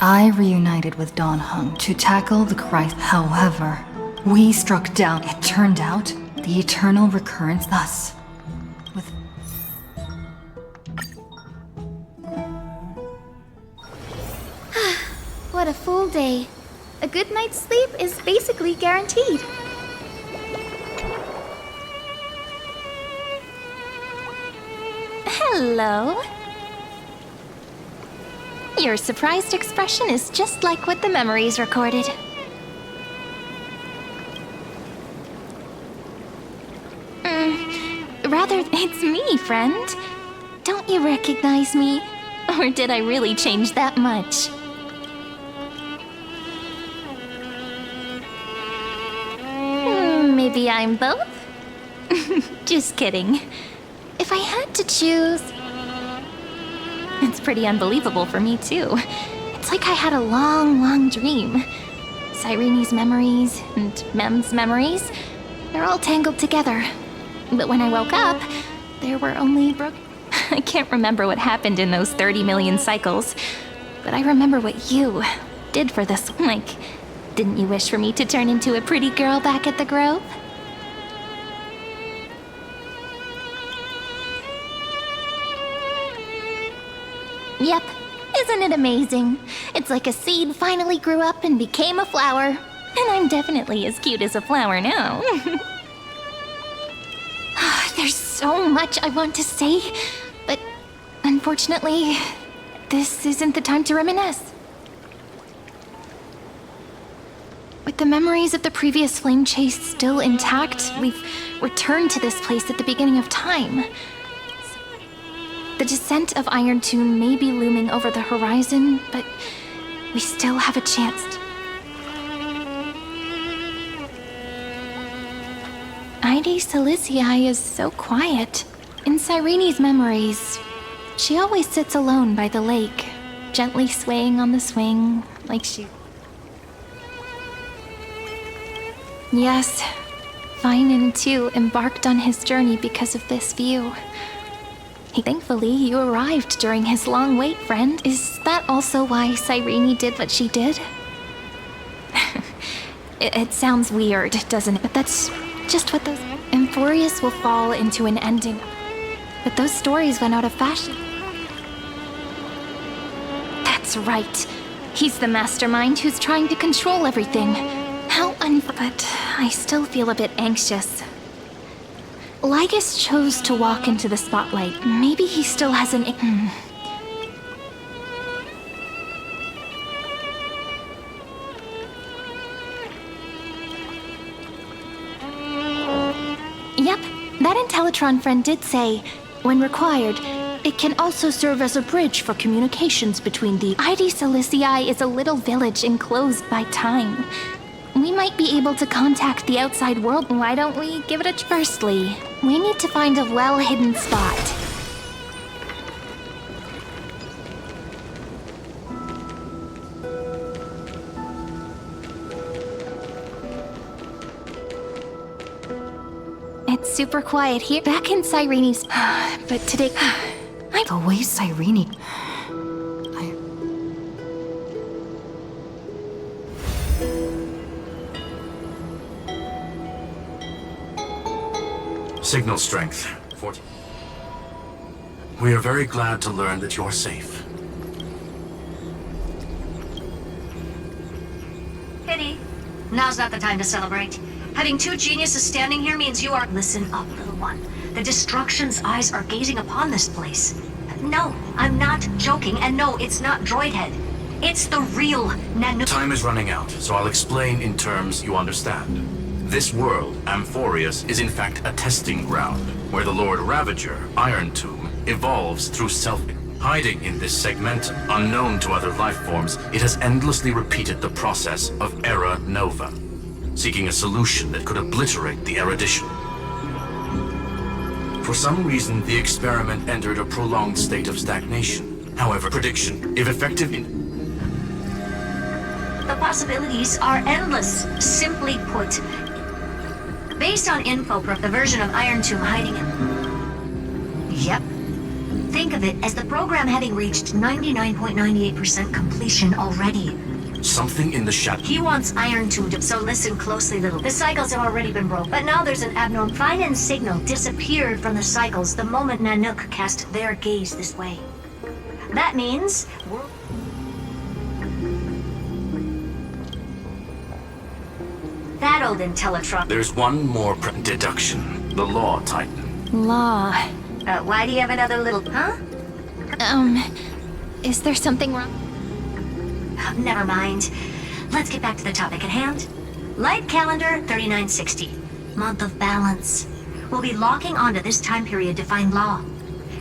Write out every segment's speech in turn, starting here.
I reunited with Don Hung to tackle the crisis. However, we struck down. It turned out the eternal recurrence thus. With What a full day. A good night's sleep is basically guaranteed. Hello. Your surprised expression is just like what the memories recorded. Rather, it's me, friend. Don't you recognize me? Or did I really change that much? Maybe I'm both? Just kidding. If I had to choose... It's pretty unbelievable for me, too. It's like I had a long dream. Cyrene's memories and Mem's memories, they're all tangled together. But when I woke up, there were only I can't remember what happened in those 30 million cycles, but I remember what you did for this. Like, didn't you wish for me to turn into a pretty girl back at the Grove? Yep. Isn't it amazing? It's like a seed finally grew up and became a flower. And I'm definitely as cute as a flower now. There's so much I want to say, but unfortunately, this isn't the time to reminisce. With the memories of the previous flame chase still intact, we've returned to this place at the beginning of time. The descent of Iron Tomb may be looming over the horizon, but we still have a chance. Ide Silicii is so quiet. In Cyrene's memories, she always sits alone by the lake, gently swaying on the swing, like she... Yes, Finan too embarked on his journey because of this view. Thankfully, you arrived during his long wait, friend. Is that also why Cyrene did what she did? It sounds weird, doesn't it? But that's just what those... Emphorius will fall into an ending. But those stories went out of fashion. That's right. He's the mastermind who's trying to control everything. But I still feel a bit anxious. Lygus chose to walk into the spotlight. Maybe he still has an... Yep, that Intellitron friend did say, when required, it can also serve as a bridge for communications between the... Ide Silicii is a little village enclosed by time. We might be able to contact the outside world. Why don't we give it a... Firstly, we need to find a well-hidden spot. It's super quiet here. Back in Cyrene's... but today... The way Cyrene... Signal strength, 40. We are very glad to learn that you're safe. Pity. Now's not the time to celebrate. Having two geniuses standing here means you are... Listen up, little one. The Destruction's eyes are gazing upon this place. No, I'm not joking, and no, it's not Droidhead. It's the real Nanu... Time is running out, so I'll explain in terms you understand. This world, Amphorius, is in fact a testing ground, where the Lord Ravager, Iron Tomb, evolves through self... Hiding in this segmentum, unknown to other life forms, it has endlessly repeated the process of Era Nova, seeking a solution that could obliterate the erudition. For some reason, the experiment entered a prolonged state of stagnation. However, prediction, if effective in... The possibilities are endless. Simply put, based on info from the version of Iron Tomb hiding in... Yep. Think of it as the program having reached 99.98% completion already. Something in the shadow. He wants Iron Tomb to... So listen closely, little. The cycles have already been broken. But now there's an abnormal Finance signal disappeared from the cycles the moment Nanook cast their gaze this way. That means... That old Intellitron... There's one more deduction. The Law Titan. Law. Why do you have another little... Huh? Is there something wrong? Never mind. Let's get back to the topic at hand. Light calendar 3960. Month of balance. We'll be locking onto this time period to find Law.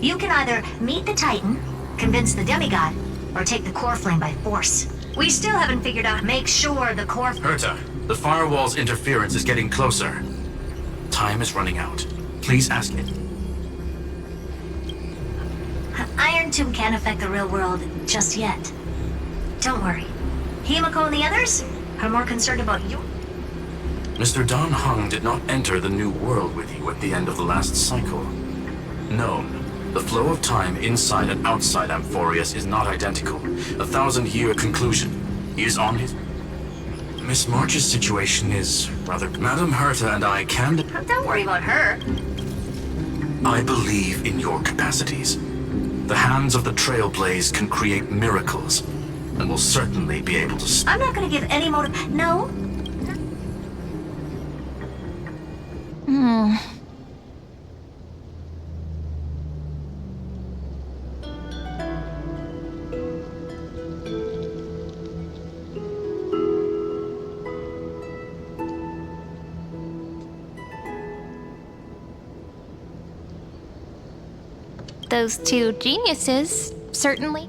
You can either meet the Titan, convince the demigod, or take the core flame by force. We still haven't figured out... Make sure the core... Herta, the firewall's interference is getting closer. Time is running out. Please ask it. Iron Tomb can't affect the real world just yet. Don't worry. Himiko and the others are more concerned about you. Mr. Dan Heng did not enter the new world with you at the end of the last cycle. No, the flow of time inside and outside Amphorius is not identical. 1,000-year conclusion. He is on his... Miss March's situation is rather... Madam Herta and I can... Don't worry about her. I believe in your capacities. The hands of the Trailblaze can create miracles, and will certainly be able to... I'm not gonna give any motive... No. Those two geniuses, certainly.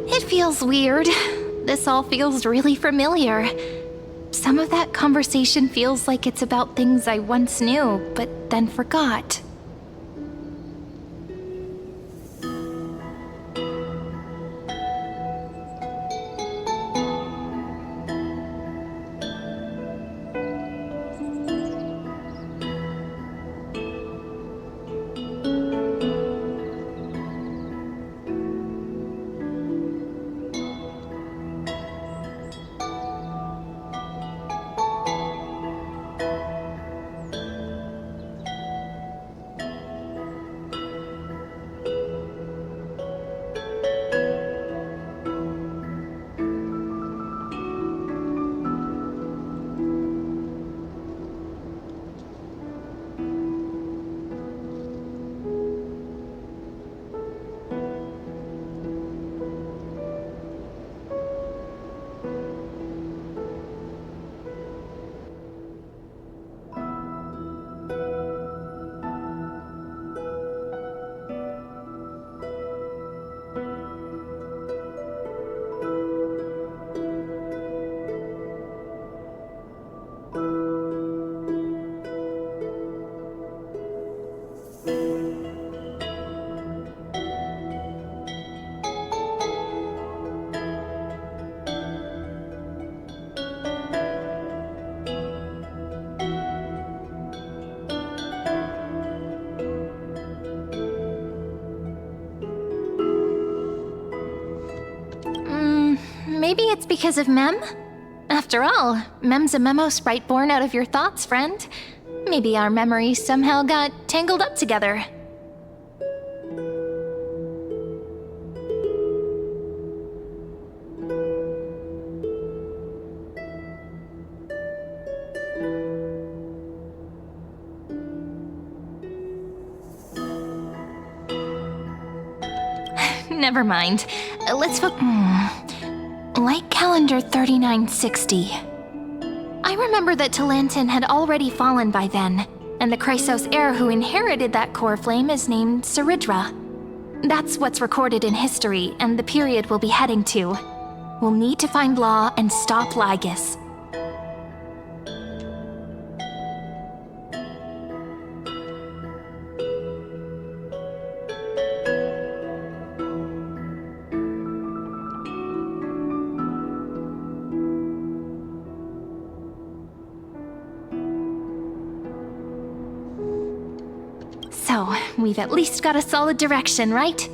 It feels weird. This all feels really familiar. Some of that conversation feels like it's about things I once knew, but then forgot. Maybe it's because of Mem? After all, Mem's a memo sprite born out of your thoughts, friend. Maybe our memories somehow got tangled up together. Never mind. Let's focus. Light calendar 3960. I remember that Talantin had already fallen by then, and the Chrysos heir who inherited that core flame is named Saridra. That's what's recorded in history, and the period we'll be heading to. We'll need to find Law and stop Lygus. So, we've at least got a solid direction, right?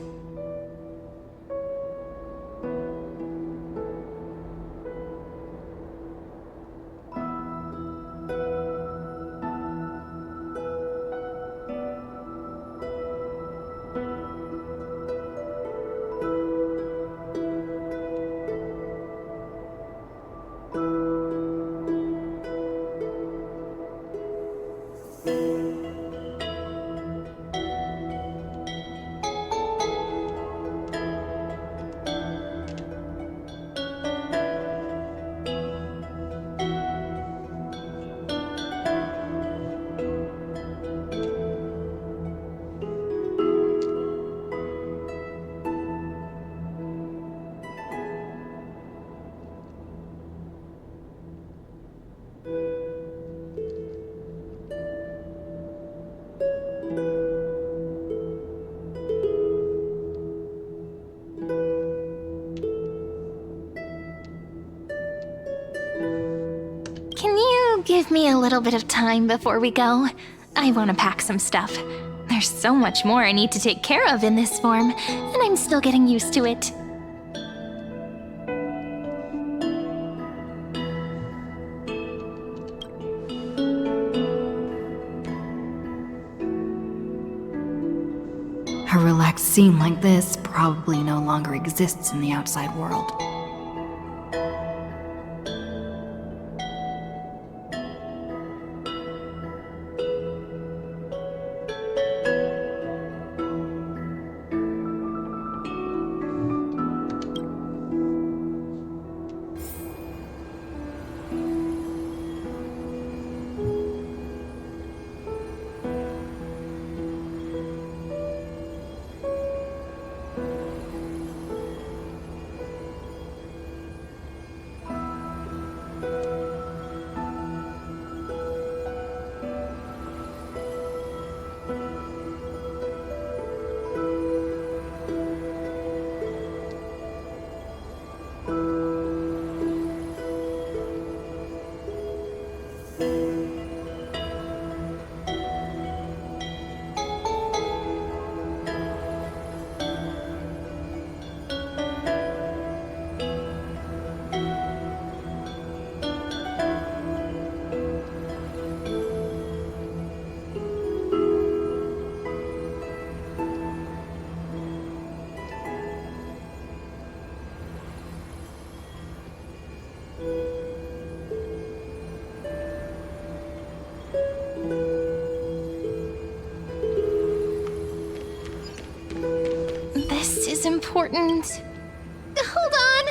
Give me a little bit of time before we go. I want to pack some stuff. There's so much more I need to take care of in this form, and I'm still getting used to it. A relaxed scene like this probably no longer exists in the outside world. This is important. Hold on!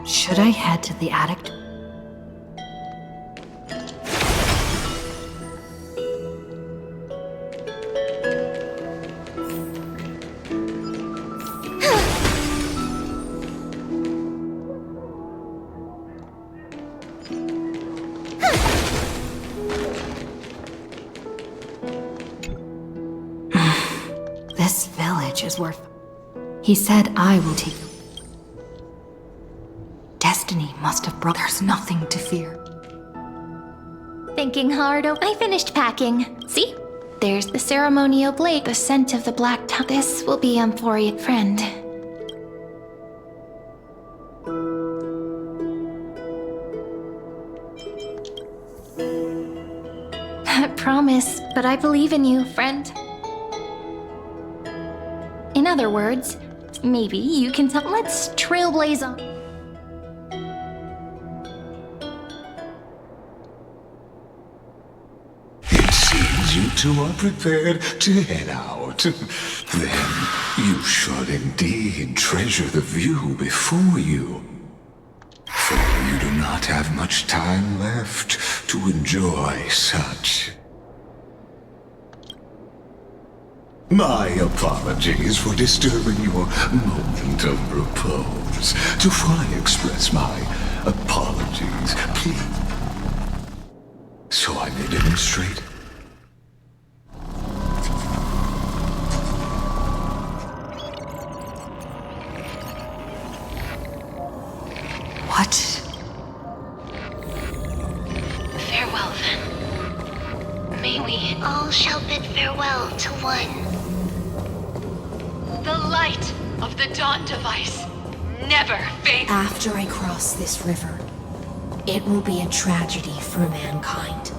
Should I head to the attic? This village is worth... He said I will take... Destiny must have brought... There's nothing to fear. Thinking hard, I finished packing. See? There's the ceremonial blade, the scent of the black top. This will be for you, friend. Promise, but I believe in you, friend. In other words, maybe you can tell. Let's trailblaze on. It seems you two are prepared to head out. Then you should indeed treasure the view before you. For you do not have much time left to enjoy such. My apologies for disturbing your moment of repose. To fully express my apologies, please. So I may demonstrate. What? Farewell, then. May we all shall bid farewell to one. The light of the Dawn Device never fades. After I cross this river, it will be a tragedy for mankind.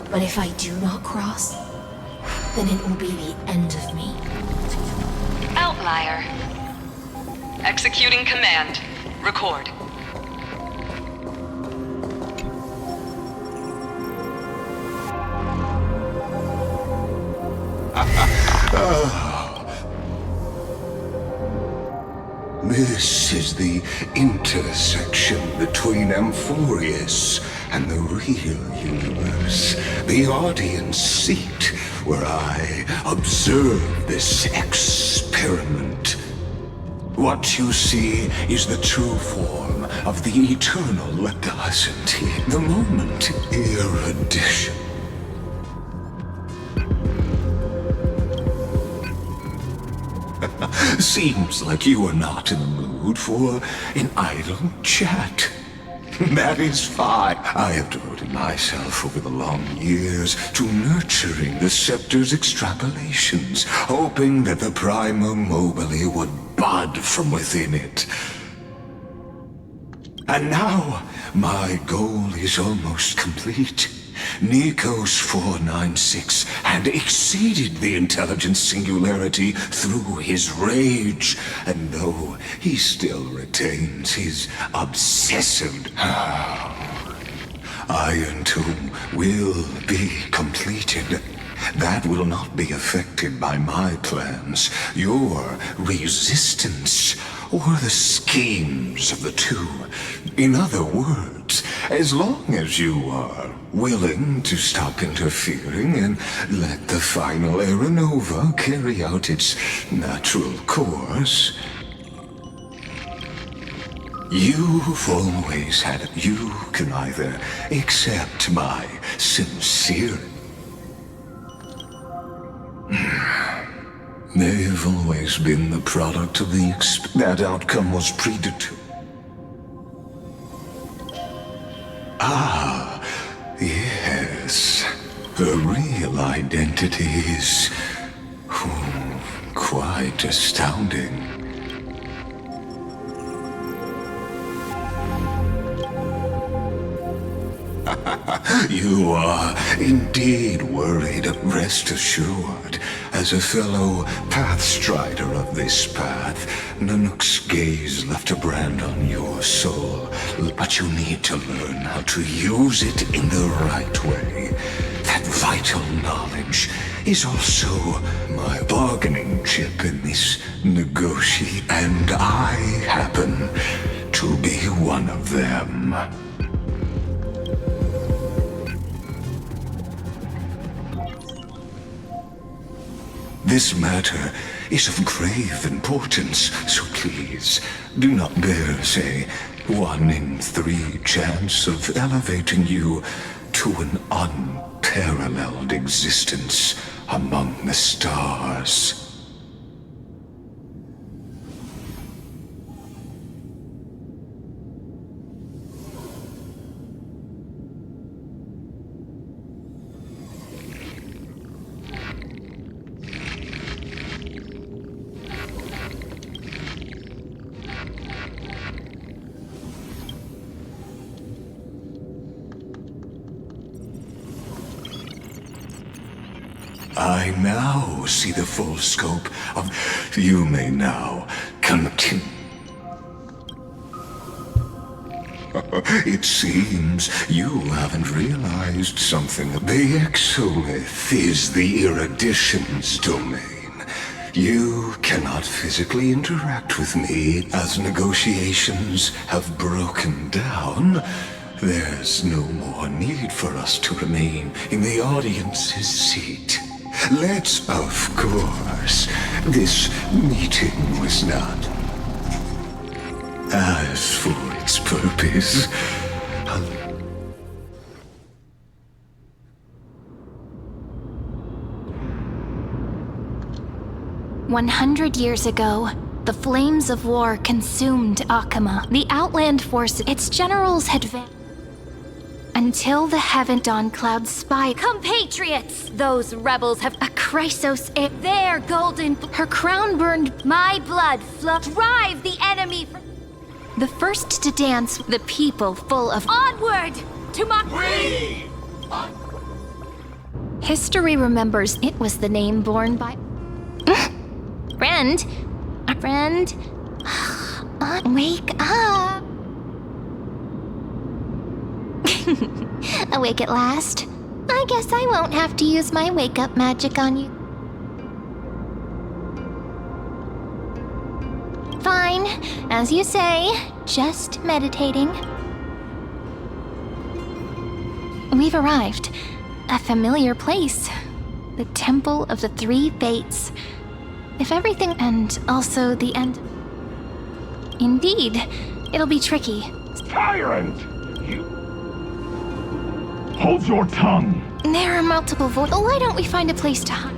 But if I do not cross, then it will be the end of me. Outlier. Executing command. Record. This is the intersection between Amphorius and the real universe. The audience seat where I observe this experiment. What you see is the true form of the eternal, doesn't it? The moment erudition. Seems like you are not in the mood for an idle chat. That is fine. I have devoted myself over the long years to nurturing the scepter's extrapolations, hoping that the Prima Mobile would bud from within it. And now, my goal is almost complete. Nikos 496 had exceeded the intelligence singularity through his rage, and though he still retains his obsessive Iron Tomb will be completed. That will not be affected by my plans, your resistance, or the schemes of the two. In other words, as long as you are willing to stop interfering and let the final Aeronova carry out its natural course, you've always had it. You can either accept my sincere. They've always been the product of the that outcome was predetermined. Ah, yes. Her real identity is quite astounding. You are indeed worried, rest assured. As a fellow pathstrider of this path, Nanook's gaze left a brand on your soul. But you need to learn how to use it in the right way. That vital knowledge is also my bargaining chip in this negotiation, and I happen to be one of them. This matter is of grave importance, so please do not bear, say, 1 in 3 chance of elevating you to an unparalleled existence among the stars. I now see the full scope of... You may now continue. It seems you haven't realized something. The exolith is the erudition's domain. You cannot physically interact with me as negotiations have broken down. There's no more need for us to remain in the audience's seat. Let's, of course. This meeting was not. As for its purpose, 100 years ago, the flames of war consumed Akama. The Outland force, its generals had vanished. Until the heaven dawn clouds spy. Compatriots! Those rebels have a Chrysos, their golden. Her crown burned, my blood flow. Drive the enemy. The first to dance, the people full of onward to my. History remembers it was the name borne by. Friend? A friend? Wake up! Awake at last? I guess I won't have to use my wake-up magic on you. Fine, as you say, just meditating. We've arrived. A familiar place. The Temple of the Three Fates. If everything, and also the end. Indeed, it'll be tricky. Tyrant! You... Hold your tongue! There are multiple voices. Why don't we find a place to hide?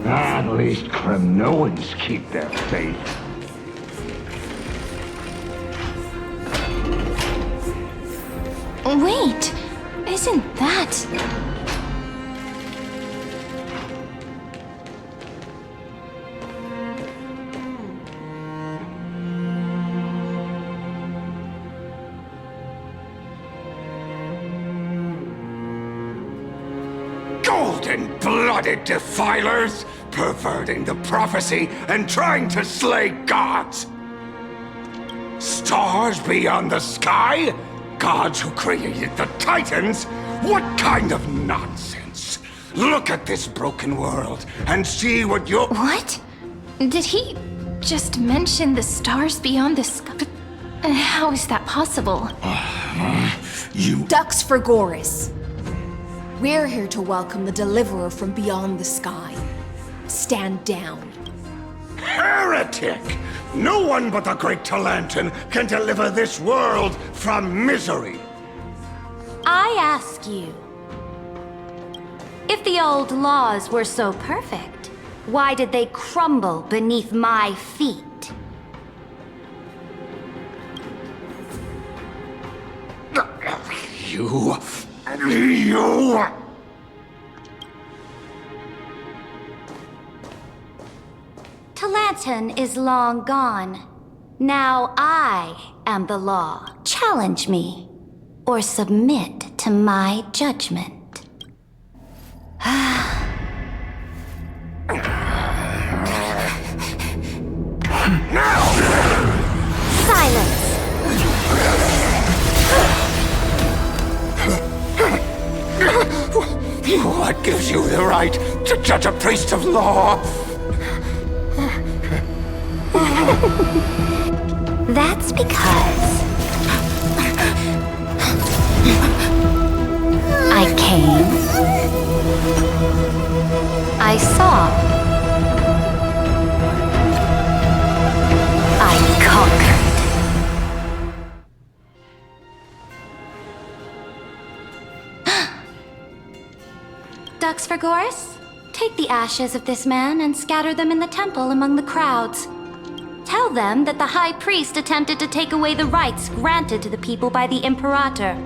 At least Kremnoans keep their faith. Wait, isn't that... golden-blooded defilers, perverting the prophecy and trying to slay gods. Stars beyond the sky? Gods who created the Titans? What kind of nonsense? Look at this broken world and see what you're— What? Did he just mention the stars beyond the sky? How is that possible? You— Ducks for Goris. We're here to welcome the deliverer from beyond the sky. Stand down. Heretic! No one but the great Talantin can deliver this world from misery. I ask you, if the old laws were so perfect, why did they crumble beneath my feet? You... Talantin is long gone. Now I am the law. Challenge me, or submit to my judgment. Silence! What gives you the right to judge a priest of law? That's because I came, I saw, I conquered. Ducks for Goris? Take the ashes of this man and scatter them in the temple among the crowds. Tell them that the High Priest attempted to take away the rights granted to the people by the Imperator.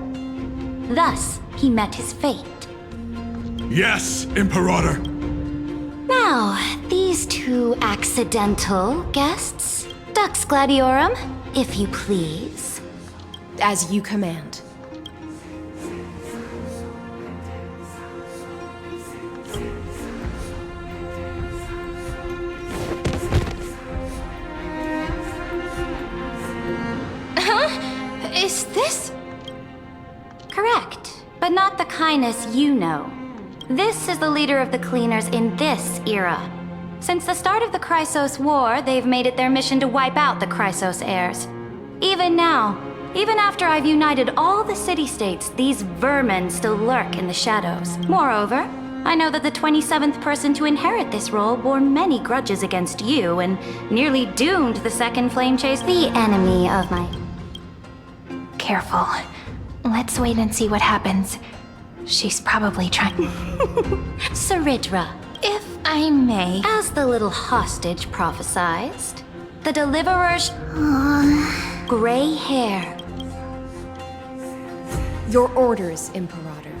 Thus, he met his fate. Yes, Imperator. Now, these two accidental guests. Dux Gladiorum, if you please. As you command. Is this? Correct, but not the kindness you know. This is the leader of the cleaners in this era. Since the start of the Chrysos War, they've made it their mission to wipe out the Chrysos heirs. Even now, even after I've united all the city-states, these vermin still lurk in the shadows. Moreover, I know that the 27th person to inherit this role bore many grudges against you and nearly doomed the second flame chase, the enemy of my... Careful. Let's wait and see what happens. She's probably trying... Saridra, If I may... as the little hostage prophesized, the Deliverer's gray hair. Your orders, Imperator.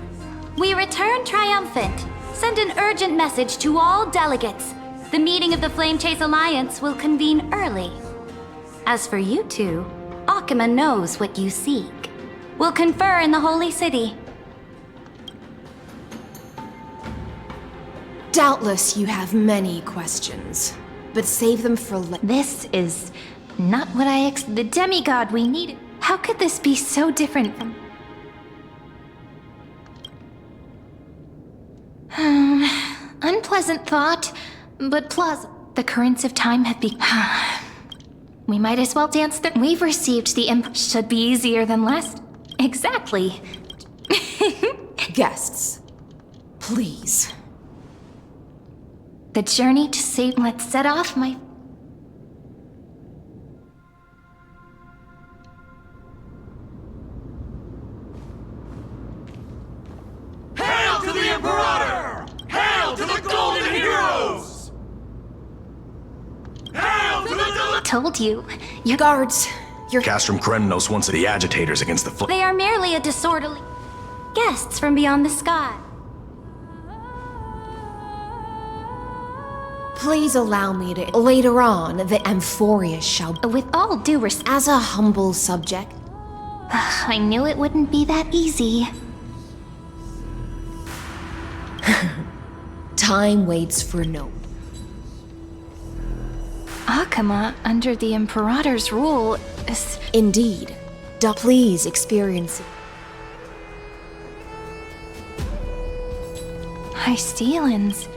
We return triumphant. Send an urgent message to all delegates. The meeting of the Flame Chase Alliance will convene early. As for you two, Akima knows what you seek. We'll confer in the Holy City. Doubtless you have many questions, but save them for This is not what the demigod we needed. How could this be so different from... Unpleasant thought, but plausible. The currents of time have we might as well dance the... We've received the should be easier than last. Exactly. Guests, please. The journey to save... Let's set off my... Hail to the Imperator! Hail to the Golden Heroes! Hail to the... Told you. You... Guards, your... Castrum Krennos wants the agitators against the They are merely a disorderly... guests from beyond the sky. Please allow me to... Later on, the Amphorius shall... With all due respect... As a humble subject... I knew it wouldn't be that easy. Time waits for no... Akima, under the Imperator's rule, is... Indeed. Please experience it. High Steelans.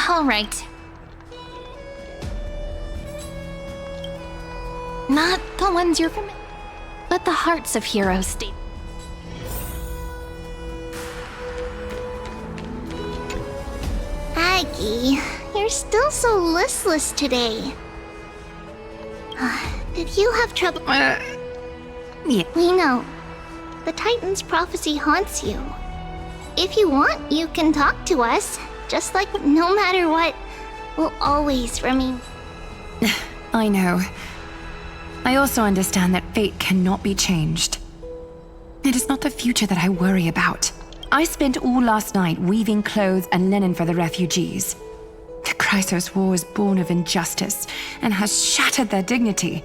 All right. Not the ones you're familiar, but the hearts of heroes state. Aggie, you're still so listless today. Did you have trouble? Yeah. We know. The Titan's prophecy haunts you. If you want, you can talk to us. Just like no matter what, we'll always remain. I know. I also understand that fate cannot be changed. It is not the future that I worry about. I spent all last night weaving clothes and linen for the refugees. The Chrysos War is born of injustice and has shattered their dignity.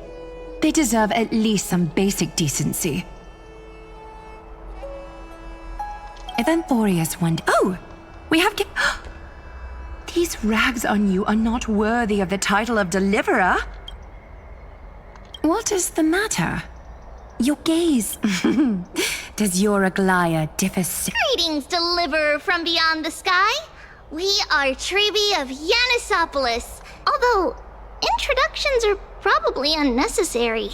They deserve at least some basic decency. If Amphorius one day... Oh! We have... These rags on you are not worthy of the title of Deliverer. What is the matter? Your gaze. Does your Aglaia differ Greetings, Deliverer from beyond the sky. We are Trebi of Yanisopolis. Although, introductions are probably unnecessary.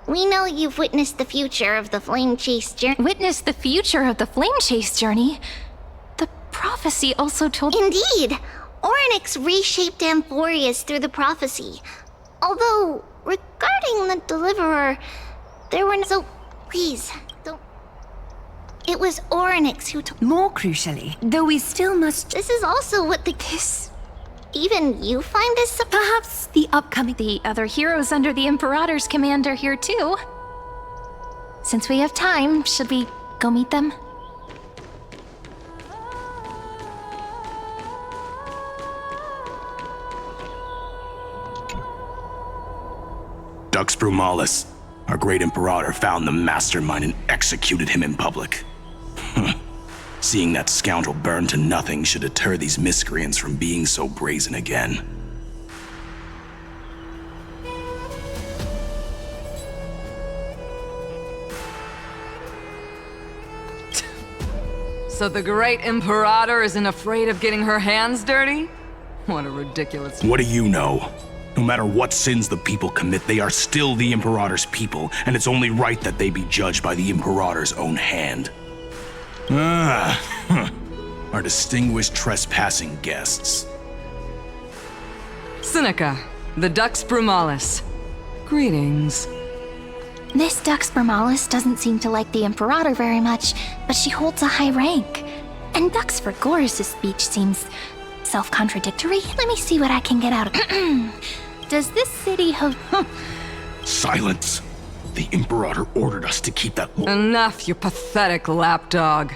We know you've witnessed the future of the Flame Chase journey. Witnessed the future of the Flame Chase journey? The prophecy also told... Indeed! Orynyx reshaped Amphorius through the prophecy. Although, regarding the Deliverer, there were no... So, please, don't... It was Orynyx who told... More crucially, though we still must... This is also what the... Even you find this... Perhaps the upcoming... The other heroes under the Imperator's command are here too. Since we have time, should we go meet them? Dux Brumalis, our great Imperator, found the mastermind and executed him in public. Seeing that scoundrel burn to nothing should deter these miscreants from being so brazen again. So the great Imperator isn't afraid of getting her hands dirty? What a ridiculous... What do you know? No matter what sins the people commit, they are still the Imperator's people, and it's only right that they be judged by the Imperator's own hand. Our distinguished trespassing guests. Seneca, the Dux Brumalis. Greetings. This Dux Brumalis doesn't seem to like the Imperator very much, but she holds a high rank. And Dux Vergoris' speech seems self-contradictory. Let me see what I can get out of it. Does this city have... Silence! The Imperator ordered us to keep that... Enough, you pathetic lapdog.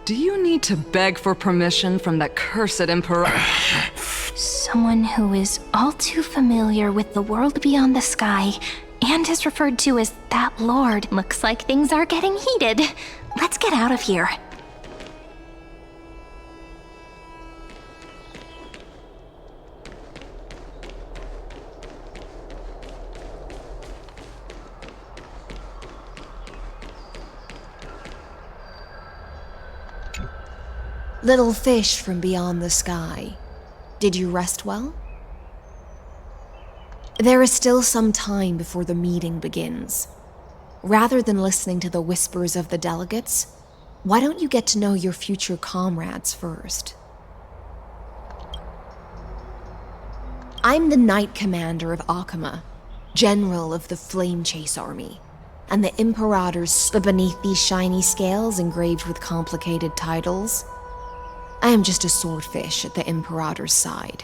Do you need to beg for permission from that cursed Imperator? Someone who is all too familiar with the world beyond the sky and is referred to as that lord. Looks like things are getting heated. Let's get out of here. Little fish from beyond the sky, did you rest well? There is still some time before the meeting begins. Rather than listening to the whispers of the delegates, why don't you get to know your future comrades first? I'm the Knight Commander of Akama, General of the Flame Chase Army, and the Imperator's beneath these shiny scales engraved with complicated titles. I am just a swordfish at the Imperator's side.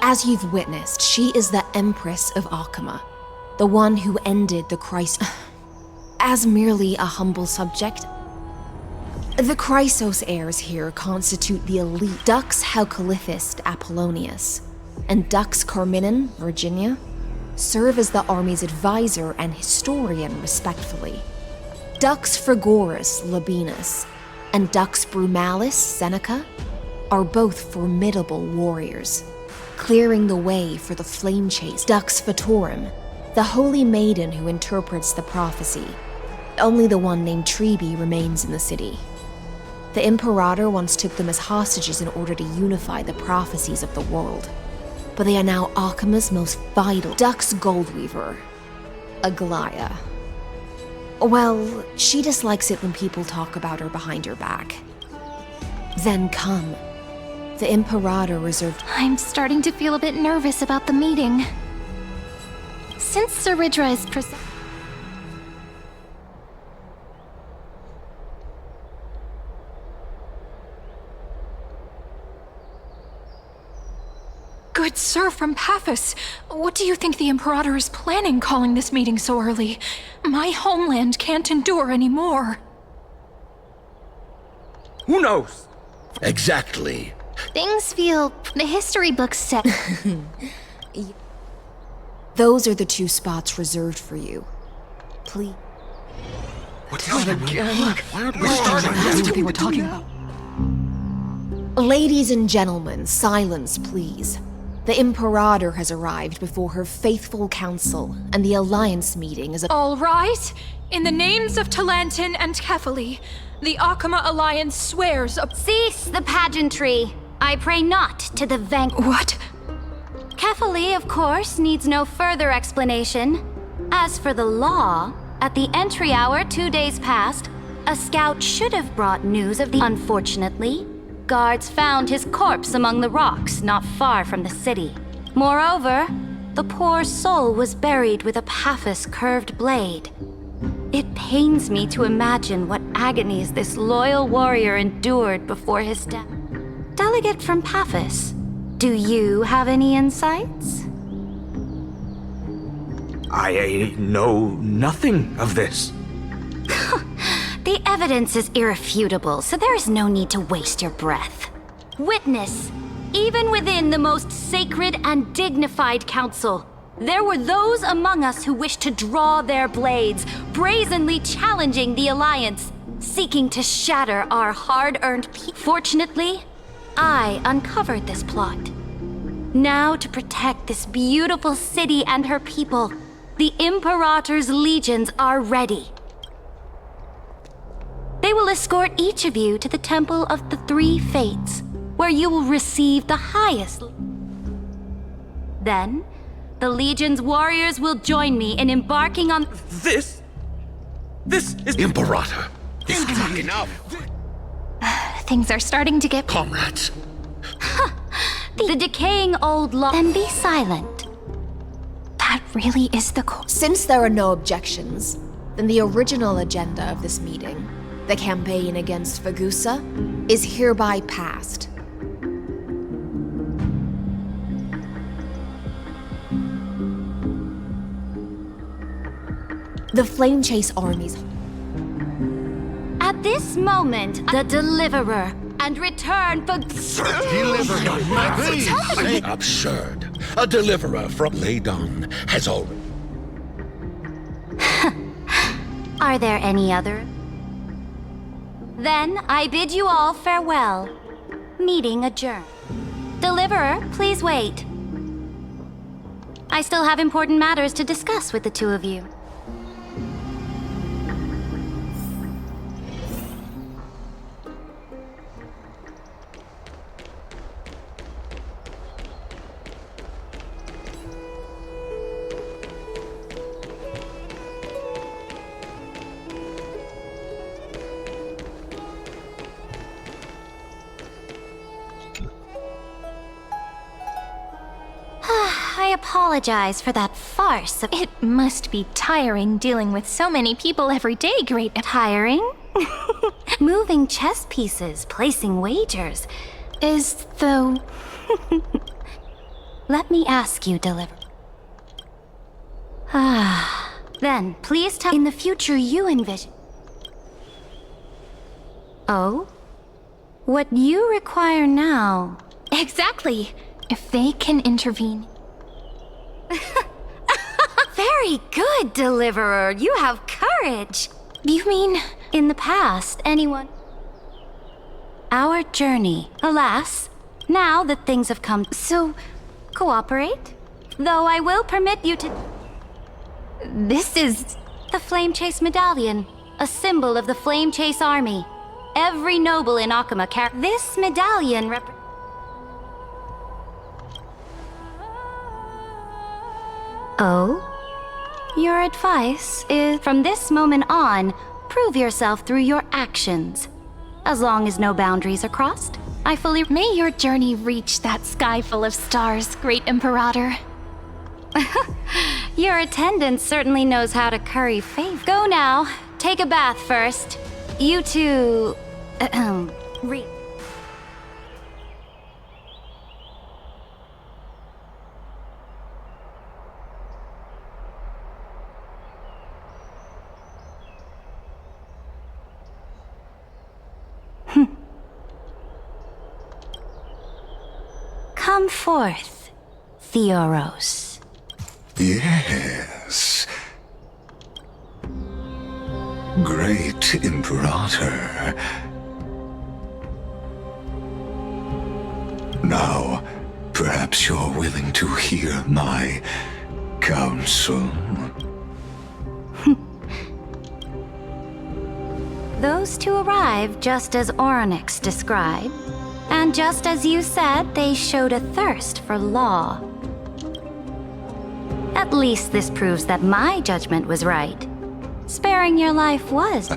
As you've witnessed, she is the Empress of Akama, the one who ended the Chrysos. As merely a humble subject, the Chrysos heirs here constitute the elite. Dux Halkalithist Apollonius and Dux Carminin, Virginia, serve as the army's advisor and historian, respectfully. Dux Frigoris Labienus and Dux Brumalis Seneca are both formidable warriors, clearing the way for the flame chase. Dux Fatorum, the holy maiden who interprets the prophecy. Only the one named Trebi remains in the city. The Imperator once took them as hostages in order to unify the prophecies of the world, but they are now Akama's most vital. Dux Goldweaver, Aglaya. Well, she dislikes it when people talk about her behind her back. Then come. The Imperator reserved... I'm starting to feel a bit nervous about the meeting. Since Saridra is Good sir from Paphos, what do you think the Imperator is planning calling this meeting so early? My homeland can't endure anymore. Who knows? Exactly. Things feel... The history books say... Those are the 2 spots reserved for you. Please. What's happening again? That's what they were talking about. Ladies and gentlemen, silence, please. The Imperator has arrived before her faithful council, and the Alliance meeting is... All rise! In the names of Talantin and Kefali, the Akama Alliance swears... Cease the pageantry! I pray not to the What? Kefali, of course, needs no further explanation. As for the law, at the entry hour 2 days past, a scout should have brought news of the... Unfortunately, guards found his corpse among the rocks not far from the city. Moreover, the poor soul was buried with a Paphos curved blade. It pains me to imagine what agonies this loyal warrior endured before his death. Delegate from Paphos, do you have any insights? I know nothing of this. The evidence is irrefutable, so there is no need to waste your breath. Witness, even within the most sacred and dignified council, there were those among us who wished to draw their blades, brazenly challenging the Alliance, seeking to shatter our hard-earned peace. Fortunately, I uncovered this plot. Now, to protect this beautiful city and her people, the Imperator's legions are ready. I will escort each of you to the Temple of the Three Fates, where you will receive the highest. Then, the Legion's warriors will join me in embarking on... This is... Imperator! This is not enough! Things are starting to get... Comrades! The decaying old law... Then be silent. That really is the core. Since there are no objections, then the original agenda of this meeting, the campaign against Fagusa, is hereby passed. The Flame Chase armies. At this moment, the Deliverer and return for... Absurd. A deliverer from Ladon has already... Are there any other? Then I bid you all farewell. Meeting adjourned. Deliverer, please wait. I still have important matters to discuss with the two of you. I apologize for that farce. It must be tiring dealing with so many people every day, Great... Tiring? Moving chess pieces, placing wagers. Is the... Let me ask you, Deliver. Then, please tell in the future you envision. Oh? What you require now... Exactly. If they can intervene... Very good, Deliverer. You have courage. You mean... In the past, anyone... Our journey, alas, now that things have come... So, cooperate? Though I will permit you to... This is... The Flame Chase Medallion, a symbol of the Flame Chase Army. Every noble in Akuma carries... This medallion Oh? Your advice is, from this moment on, prove yourself through your actions. As long as no boundaries are crossed, I fully... May your journey reach that sky full of stars, Great Imperator. Your attendant certainly knows how to curry favor. Go now. Take a bath first. You two... read. Come forth, Theoros. Yes. Great Imperator. Now, perhaps you're willing to hear my counsel. Those two arrived just as Oronix described. And just as you said, they showed a thirst for law. At least this proves that my judgment was right. Sparing your life was.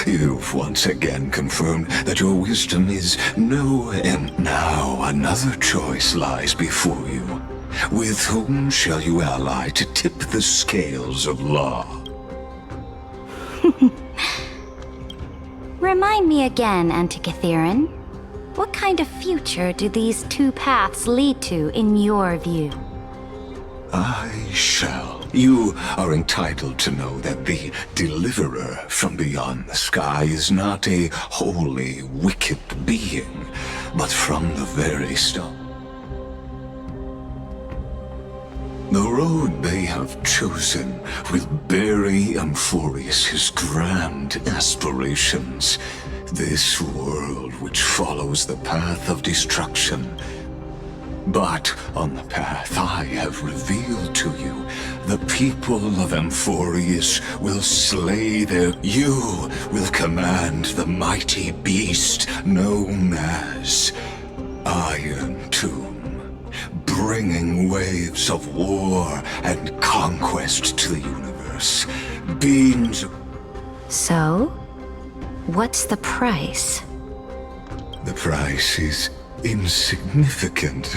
You've once again confirmed that your wisdom is no, and now another choice lies before you. With whom shall you ally to tip the scales of law? Remind me again, Antikythera. What kind of future do these two paths lead to in your view? I shall. You are entitled to know that the Deliverer from beyond the sky is not a wholly wicked being, but from the very start. The road they have chosen will bury Amphorius' grand aspirations. This world which follows the path of destruction But on the path I have revealed to you, the people of Amphorius will slay their... You will command the mighty beast known as Iron Tomb, bringing waves of war and conquest to the universe. Beings... So, what's the price? The price is insignificant.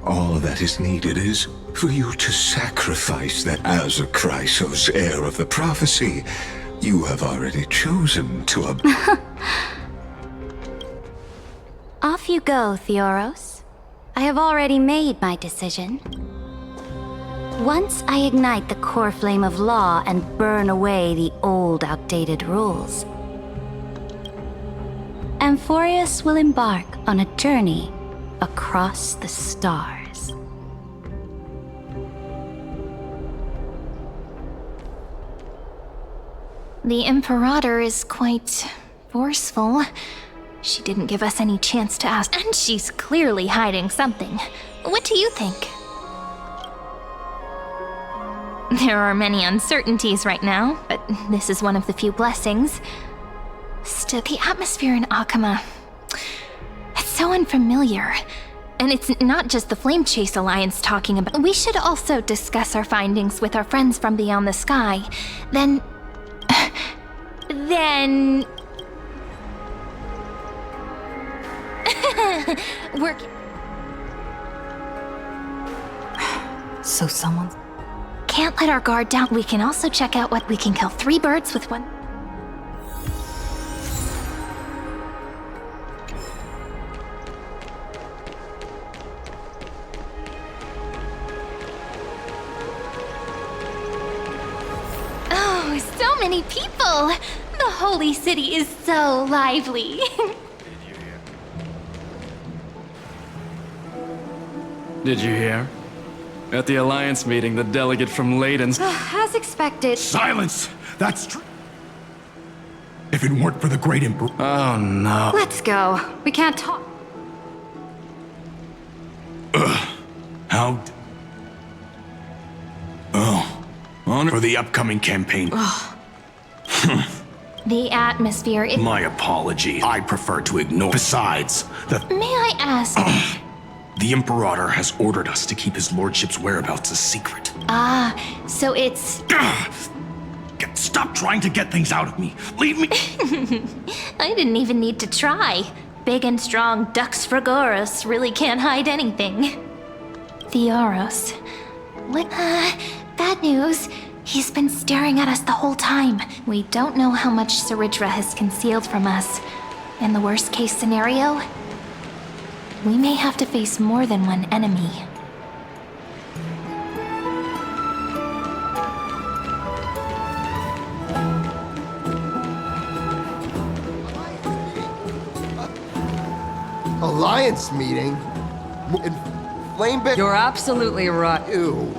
All that is needed is for you to sacrifice that as a Chrysos, heir of the prophecy, you have already chosen to Off you go, Theoros. I have already made my decision. Once I ignite the core flame of law and burn away the old, outdated rules, Amphorius will embark on a journey across the stars. The Imperator is quite forceful. She didn't give us any chance to ask, and she's clearly hiding something. What do you think? There are many uncertainties right now, but this is one of the few blessings. Still, the atmosphere in Akama, it's so unfamiliar. And it's not just the Flame Chase Alliance talking about. We should also discuss our findings with our friends from beyond the sky. Then... Work. So someone's... Can't let our guard down. We can also check out what we can kill 3 birds with one. Oh, so many people! The holy city is so lively. Did you hear? At the Alliance meeting, the delegate from Leiden's... As expected. Silence! That's true. If it weren't for the great Emperor... Oh, no. Let's go. We can't talk. How... Honor for the upcoming campaign. The atmosphere is... My apology. I prefer to ignore. Besides, May I ask... the Imperator has ordered us to keep his lordship's whereabouts a secret. So it's... Stop trying to get things out of me. Leave me... I didn't even need to try. Big and strong Dux Fragoros really can't hide anything. Theoros. What? Bad news. He's been staring at us the whole time. We don't know how much Saridra has concealed from us. In the worst case scenario, we may have to face more than one enemy. Alliance meeting? Flame Bear? You're absolutely right. Ew.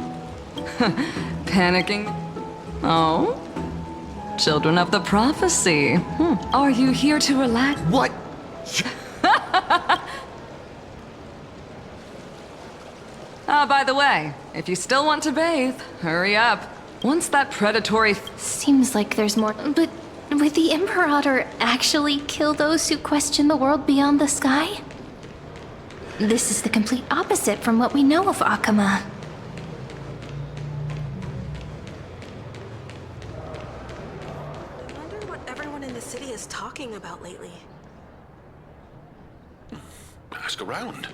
Panicking? Oh? Children of the prophecy. Are you here to relax? What? By the way, if you still want to bathe, hurry up. Once that predatory... Seems like there's more. But would the Imperator actually kill those who question the world beyond the sky? This is the complete opposite from what we know of Akama. I wonder what everyone in the city is talking about lately. Ask around.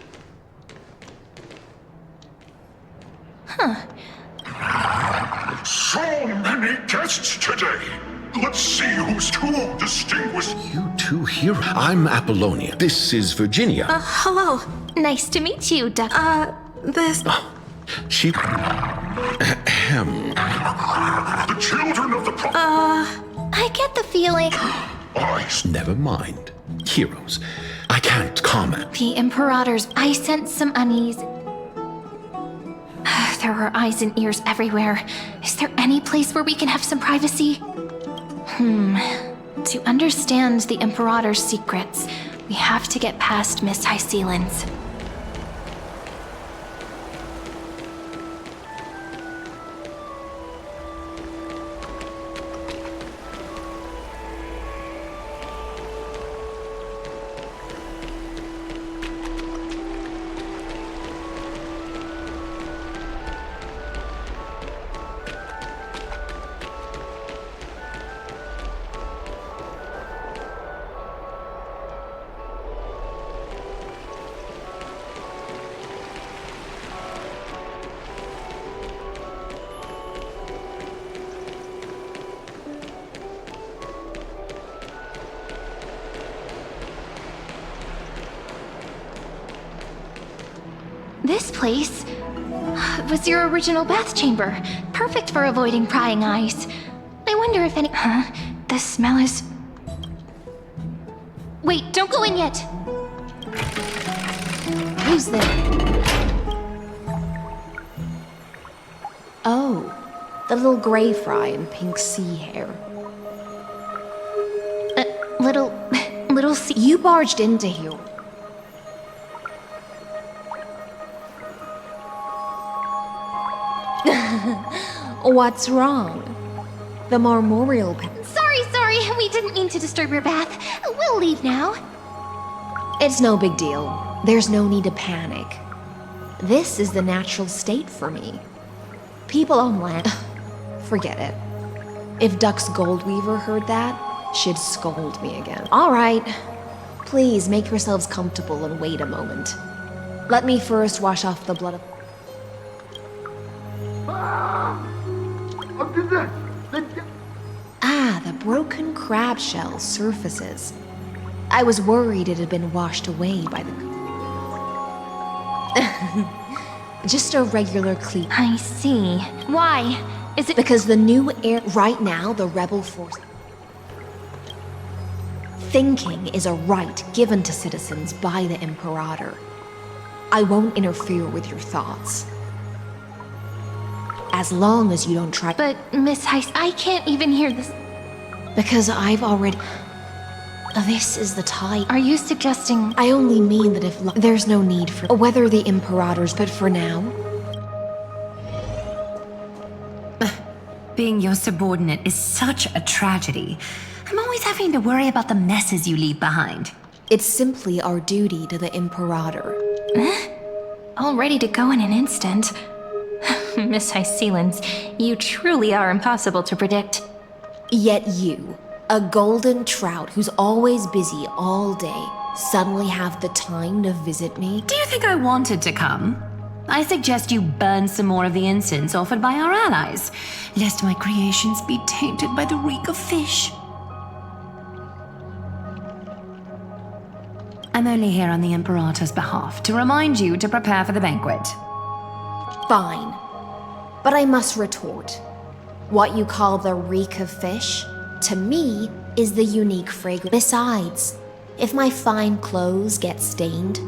So many guests today. Let's see who's too distinguished. You two here. I'm Apollonia. This is Virginia. Hello. Nice to meet you, Duck. This... She... Ahem. The children of the prophet. I get the feeling... Never mind. Heroes. I can't comment. The Imperator's... I sense some unease. There are eyes and ears everywhere. Is there any place where we can have some privacy? To understand the Imperator's secrets, we have to get past Miss Hysealin's. This place was your original bath chamber. Perfect for avoiding prying eyes. I wonder if any... Huh? The smell is... Wait, don't go in yet! Who's there? Oh, the little gray fry in pink sea hair. Little sea... You barged into here. What's wrong? The marmoreal pen. Sorry, we didn't mean to disturb your bath. We'll leave now. It's no big deal. There's no need to panic. This is the natural state for me. People on land... Forget it. If Dux Goldweaver heard that, she'd scold me again. All right. Please make yourselves comfortable and wait a moment. Let me first wash off the blood of... Ah, the broken crab shell surfaces. I was worried it had been washed away by the... Just a regular clean. I see. Why? Is it... Because the new air... Right now, the rebel force... Thinking is a right given to citizens by the Imperator. I won't interfere with your thoughts. As long as you don't try... But, Miss Heiss, I can't even hear this... Because I've already... This is the tide. Are you suggesting... I only mean that if... There's no need for... Whether the Imperators, but for now... Being your subordinate is such a tragedy. I'm always having to worry about the messes you leave behind. It's simply our duty to the Imperator. All ready to go in an instant. Miss Hyselins, you truly are impossible to predict. Yet you, a golden trout who's always busy all day, suddenly have the time to visit me? Do you think I wanted to come? I suggest you burn some more of the incense offered by our allies, lest my creations be tainted by the reek of fish. I'm only here on the Imperator's behalf to remind you to prepare for the banquet. Fine. But I must retort. What you call the reek of fish, to me, is the unique fragrance. Besides, if my fine clothes get stained,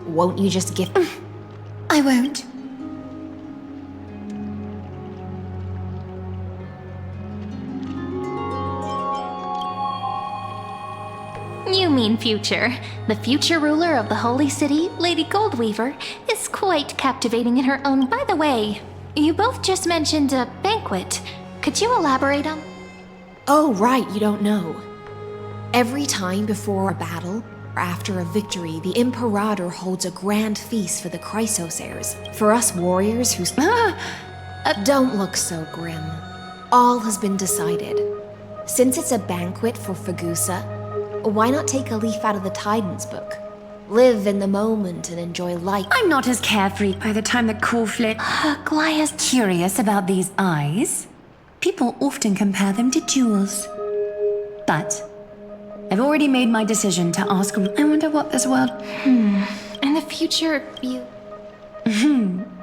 won't you just give... I won't. You mean future. The future ruler of the Holy City, Lady Goldweaver, is quite captivating in her own. By the way, you both just mentioned a banquet. Could you elaborate on... Oh, right, you don't know. Every time before a battle, or after a victory, the Imperator holds a grand feast for the Chrysos heirs. For us warriors who's... Don't look so grim. All has been decided. Since it's a banquet for Fagusa, why not take a leaf out of the Tidens book? Live in the moment and enjoy life. I'm not as carefree by the time the cornflake... Glia's curious about these eyes. People often compare them to jewels. But I've already made my decision to ask... I wonder what this world... In the future, you...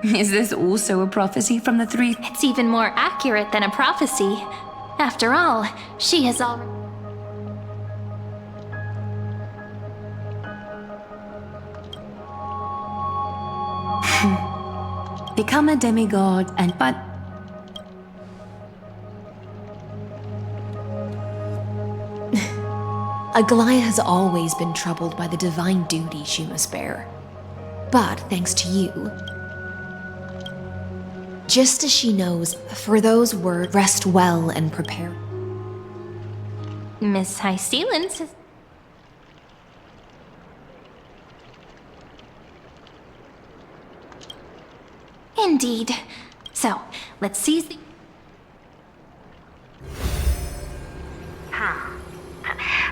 Is this also a prophecy from the three... It's even more accurate than a prophecy. After all, she has already... Become a demigod and... But... Aglaia has always been troubled by the divine duty she must bear. But thanks to you, just as she knows, for those words, rest well and prepare. Miss Hyselins is... Indeed. So, let's seize the...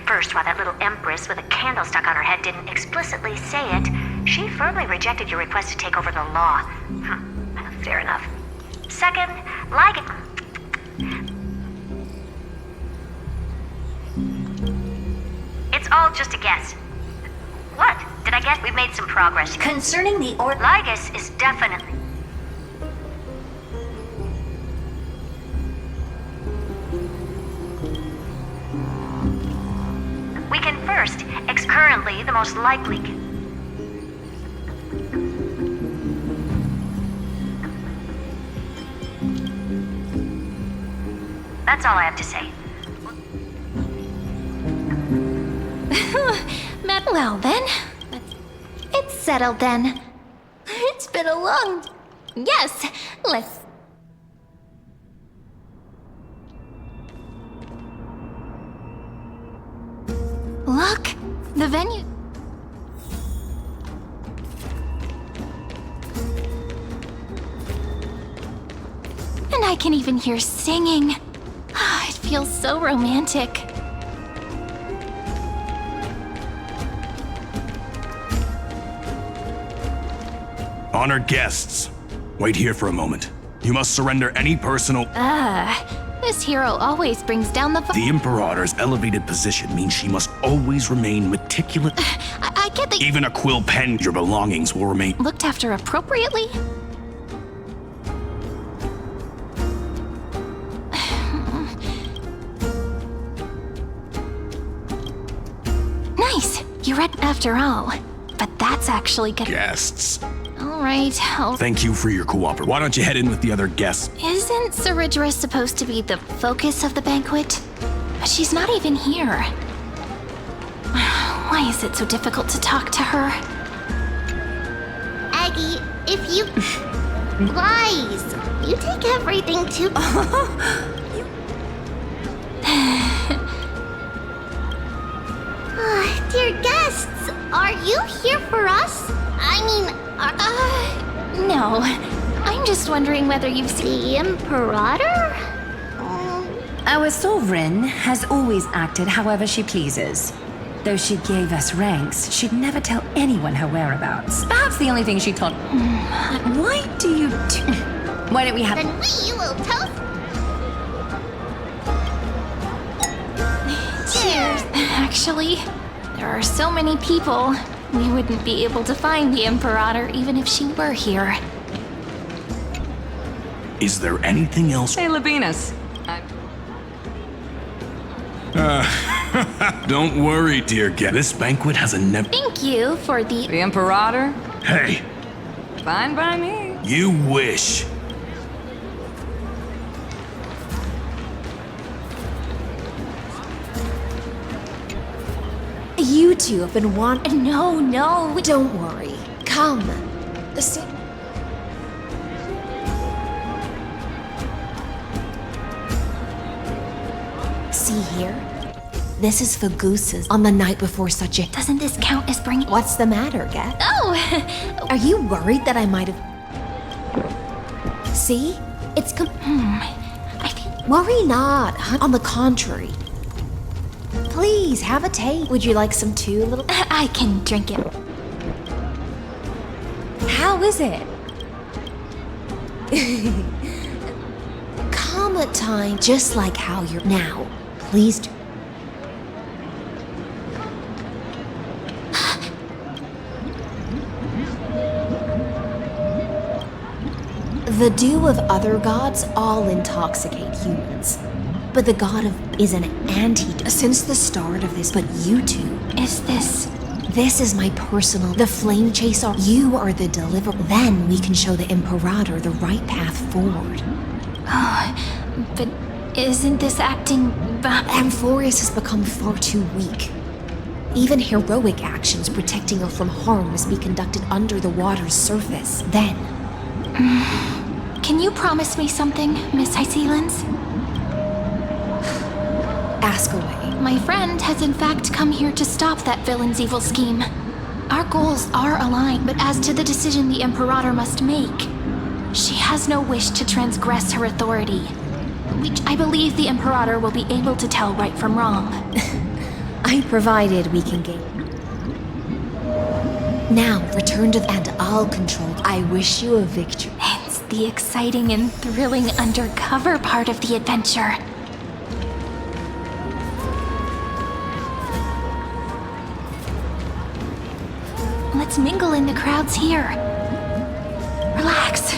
First, while that little empress with a candle stuck on her head didn't explicitly say it, she firmly rejected your request to take over the law. Fair enough. Second, like it... It's all just a guess. What? Did I get? We've made some progress. Concerning the Ligus is definitely... We can first, currently the most likely... That's all I have to say. Well then, it's settled then. It's been a long... Yes, let's... Look, the venue... And I can even hear singing. It feels so romantic. Honored guests, wait here for a moment. You must surrender any personal... This hero always brings down the... The Imperator's elevated position means she must always remain meticulous. I get that... Even a quill pen, your belongings will remain... Looked after appropriately? Nice! You read after all. But that's actually good... Guests. Alright, Thank you for your cooperation. Why don't you head in with the other guests? Isn't Saridra supposed to be the focus of the banquet? But she's not even here. Why is it so difficult to talk to her? Aggie, if you... Lies! You take everything too... Dear guests, are you here for us? I mean, no. I'm just wondering whether you've seen... The Imperator? Our sovereign has always acted however she pleases. Though she gave us ranks, she'd never tell anyone her whereabouts. Perhaps the only thing she told... Why do you do... Why don't we have... Then we will toast... Cheers! Actually, there are so many people... We wouldn't be able to find the Imperator even if she were here. Is there anything else? Hey, Labinas. Don't worry, dear guest. This banquet has a Thank you for the... The Imperator? Hey! Fine by me. You wish. You two have been wanting... No. Don't worry. Come. See here? This is for gooses on the night before such a... Doesn't this count as bringing... What's the matter, Gat? Oh! Are you worried that I might have... See? It's I feel... Worry not. On the contrary. Please, have a taste. Would you like some too, little... I can drink it. How is it? Come at time, just like how you're now. Please do. The dew of other gods all intoxicate humans. But the god of is an antidote since the start of this. But you two... This is my personal... The flame chaser. You are the deliverer. Then we can show the Imperator the right path forward. Oh, but isn't this acting... Amphorius has become far too weak. Even heroic actions protecting her from harm must be conducted under the water's surface. Then... Can you promise me something, Miss Hycelens? Ask away. My friend has in fact come here to stop that villain's evil scheme. Our goals are aligned, but as to the decision the Imperator must make, she has no wish to transgress her authority, which I believe the Imperator will be able to tell right from wrong. I provided we can gain. Now, return to and I'll control. I wish you a victory. It's the exciting and thrilling undercover part of the adventure. Let's mingle in the crowds here. Relax.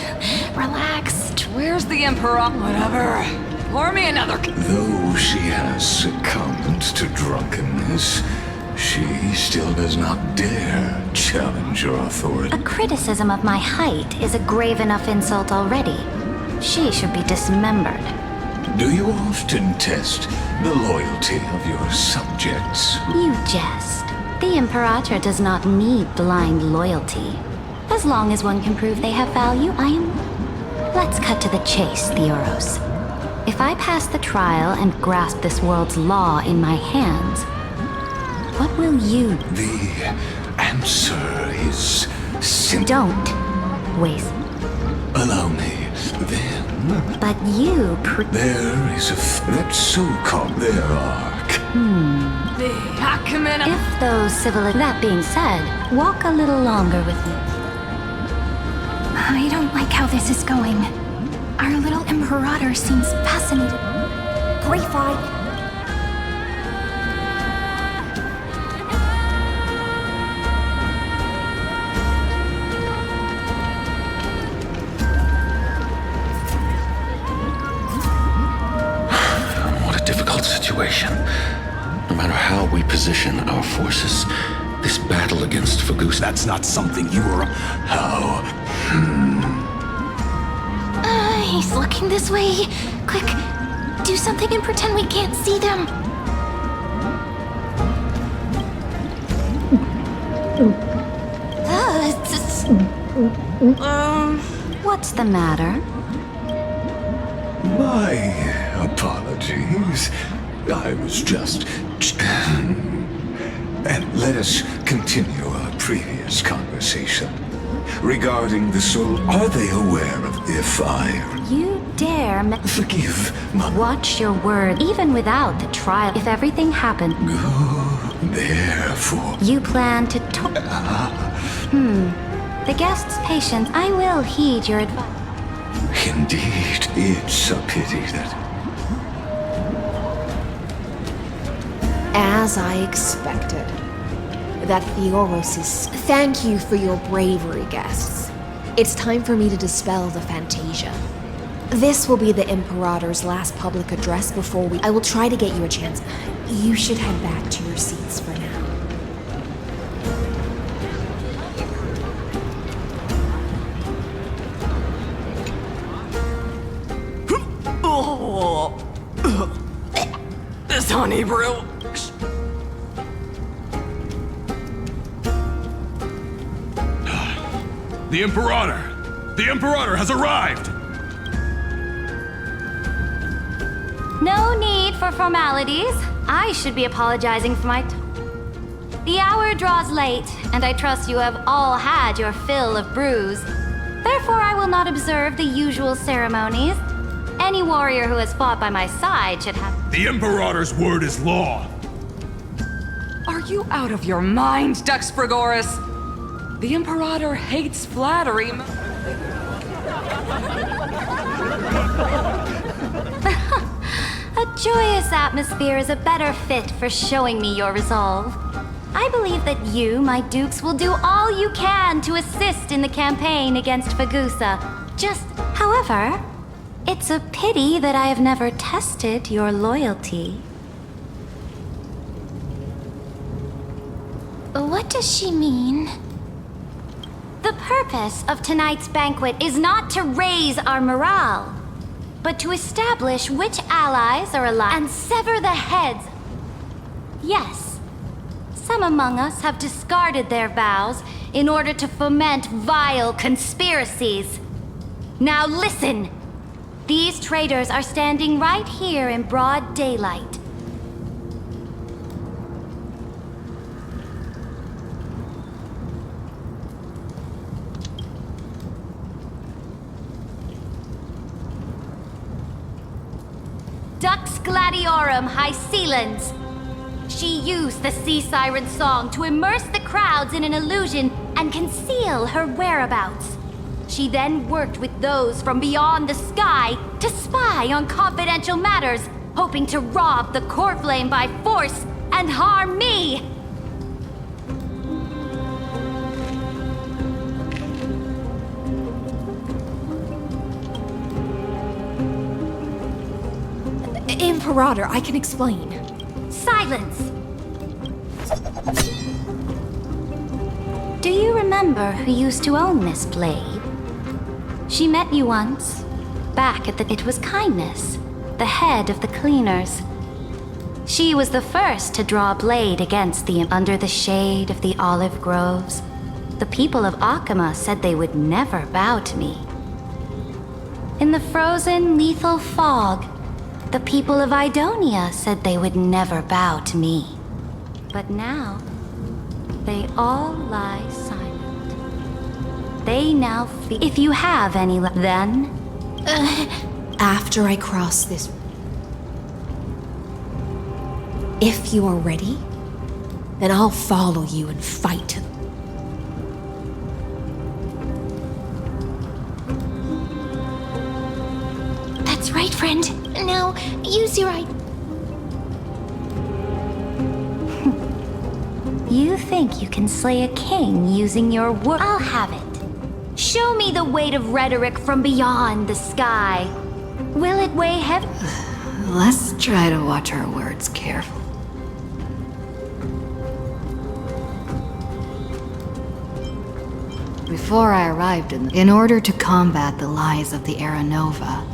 Relax. Where's the Emperor? Whatever. Pour me another. Though she has succumbed to drunkenness, she still does not dare challenge your authority. A criticism of my height is a grave enough insult already. She should be dismembered. Do you often test the loyalty of your subjects? You jest. The Imperator does not need blind loyalty. As long as one can prove they have value, I am... Let's cut to the chase, Theoros. If I pass the trial and grasp this world's law in my hands, what will you... The answer is simple. Don't waste. Allow me, then. But you... There is that so-called their arc. The Acumen... If those That being said, walk a little longer with me. I don't like how this is going. Our little Imperator seems fascinated. Grief-eyed. What a difficult situation. No matter how we position our forces, this battle against Fagus... That's not something you or... How? He's looking this way. Quick, do something and pretend we can't see them. What's the matter? My apologies. I was just... And let us continue our previous conversation. Regarding the soul, are they aware of if I... You dare... Forgive, Mother. Watch your word, even without the trial. If everything happened... Therefore... You plan to The guest's patience. I will heed your advice. Indeed, it's a pity that... As I expected. That Theoros is... Thank you for your bravery, guests. It's time for me to dispel the Fantasia. This will be the Imperator's last public address before I will try to get you a chance. You should head back to your seats for now. This honey brew. The Imperator! The Imperator has arrived! No need for formalities. I should be apologizing for my... The hour draws late, and I trust you have all had your fill of brews. Therefore, I will not observe the usual ceremonies. Any warrior who has fought by my side should have... The Imperator's word is law! Are you out of your mind, Duxfregoris? The Imperator hates flattery. A joyous atmosphere is a better fit for showing me your resolve. I believe that you, my dukes, will do all you can to assist in the campaign against Fagusa. However, it's a pity that I have never tested your loyalty. What does she mean? The purpose of tonight's banquet is not to raise our morale, but to establish which allies are alive and sever the heads. Yes, some among us have discarded their vows in order to foment vile conspiracies. Now listen! These traitors are standing right here in broad daylight. Dux Gladiorum Hycelens. She used the Sea Siren song to immerse the crowds in an illusion and conceal her whereabouts. She then worked with those from beyond the sky to spy on confidential matters, hoping to rob the core flame by force and harm me. Imperator, I can explain. Silence! Do you remember who used to own this blade? She met you once. Back at the... It was Kindness, the head of the cleaners. She was the first to draw a blade against the... Under the shade of the olive groves, the people of Akama said they would never bow to me. In the frozen, lethal fog, the people of Idonia said they would never bow to me. But now, they all lie silent. They now feel... If you have any... Then... After I cross this... If you are ready, then I'll follow you and fight. That's right, friend. Now, use your You think you can slay a king using your word? I'll have it. Show me the weight of rhetoric from beyond the sky. Will it weigh heavy? Let's try to watch our words carefully. Before I arrived in order to combat the lies of the Era Nova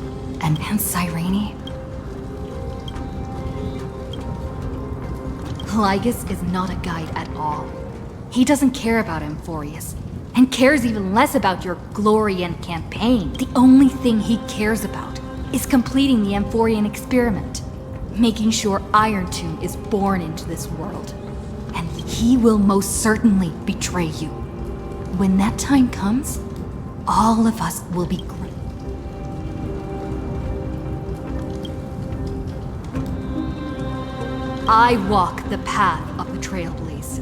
and Cyrene, Lygus is not a guide at all. He doesn't care about Amphorius, and cares even less about your glory and campaign. The only thing he cares about is completing the Amphorian experiment, making sure Iron Tomb is born into this world. And he will most certainly betray you. When that time comes, all of us will be great. I walk the path of the Trailblaze.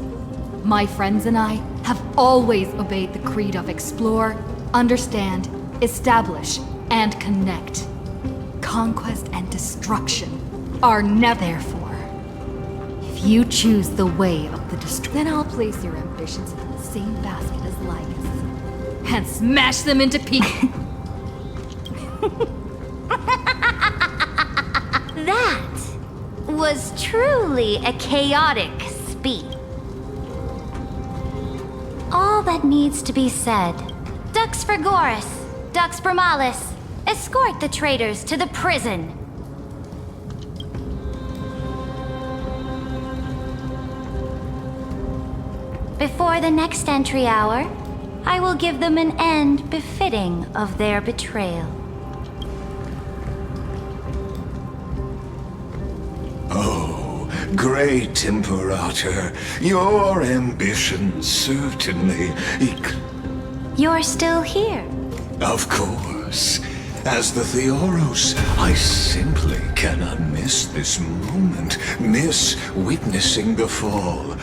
My friends and I have always obeyed the creed of explore, understand, establish, and connect. Conquest and destruction are never. Therefore, if you choose the way of the then I'll place your ambitions in the same basket as Lygus and smash them into pieces. That was truly a chaotic speech. All that needs to be said. Dux Frigoris, Dux Bromalis, escort the traitors to the prison. Before the next entry hour, I will give them an end befitting of their betrayal. Oh, great Imperator, your ambition certainly... You're still here. Of course. As the Theoros, I simply cannot miss this moment, miss witnessing the fall.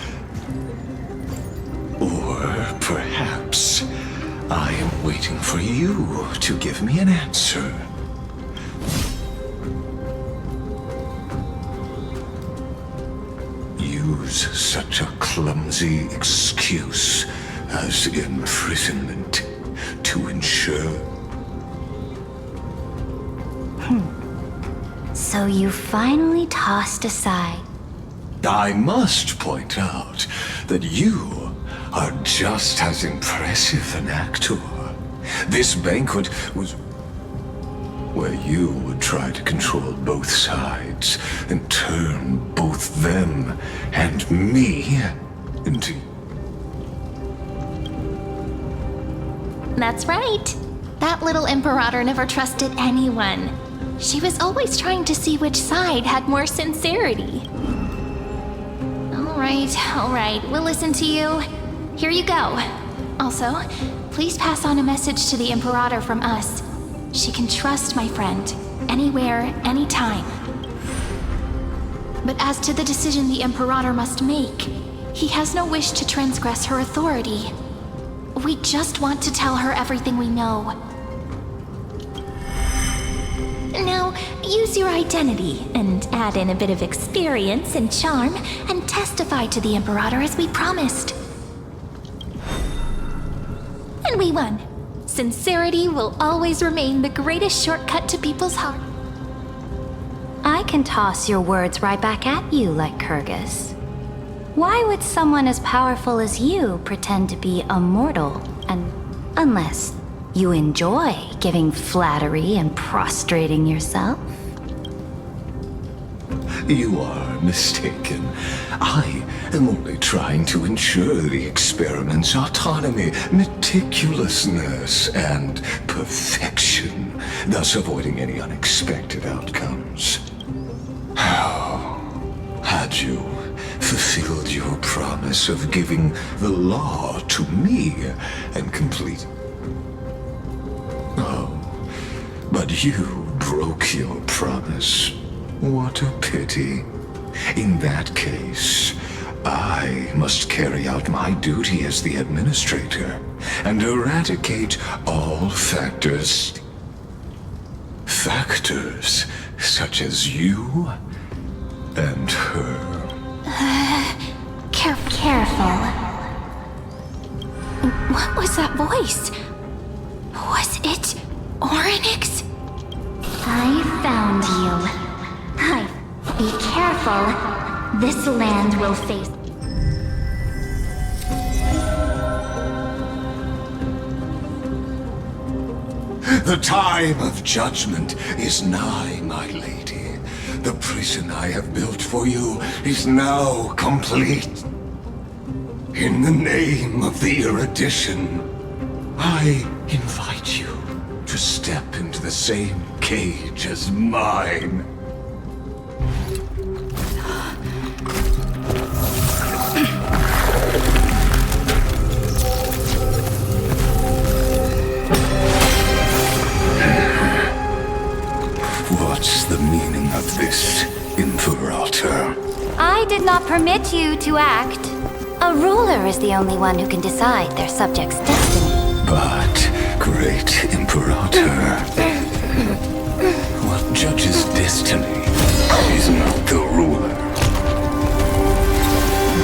Or perhaps I am waiting for you to give me an answer. Use such a clumsy excuse as imprisonment to ensure... So you finally tossed aside. I must point out that you are just as impressive an actor. This banquet was where you would try to control both sides and turn both them and me into... That's right. That little Imperator never trusted anyone. She was always trying to see which side had more sincerity. All right, we'll listen to you. Here you go. Also, please pass on a message to the Imperator from us. She can trust my friend, anywhere, anytime. But as to the decision the Imperator must make, he has no wish to transgress her authority. We just want to tell her everything we know. Now, use your identity and add in a bit of experience and charm and testify to the Imperator as we promised. And we won. Sincerity will always remain the greatest shortcut to people's hearts. I can toss your words right back at you like Kyrgyz. Why would someone as powerful as you pretend to be immortal, and unless you enjoy giving flattery and prostrating yourself? You are mistaken. I am only trying to ensure the experiment's autonomy, meticulousness, and perfection, thus avoiding any unexpected outcomes. How had you fulfilled your promise of giving the law to me and complete... Oh, but you broke your promise. What a pity. In that case, I must carry out my duty as the administrator and eradicate all factors such as you and her. Careful. What was that voice? Was it Orynyx? I found you. Be careful. This land will face... The time of judgment is nigh, my lady. The prison I have built for you is now complete. In the name of the erudition, I invite you to step into the same cage as mine. What's the meaning of this, Imperator? I did not permit you to act. A ruler is the only one who can decide their subject's destiny. But, great Imperator, what judges destiny is not the ruler,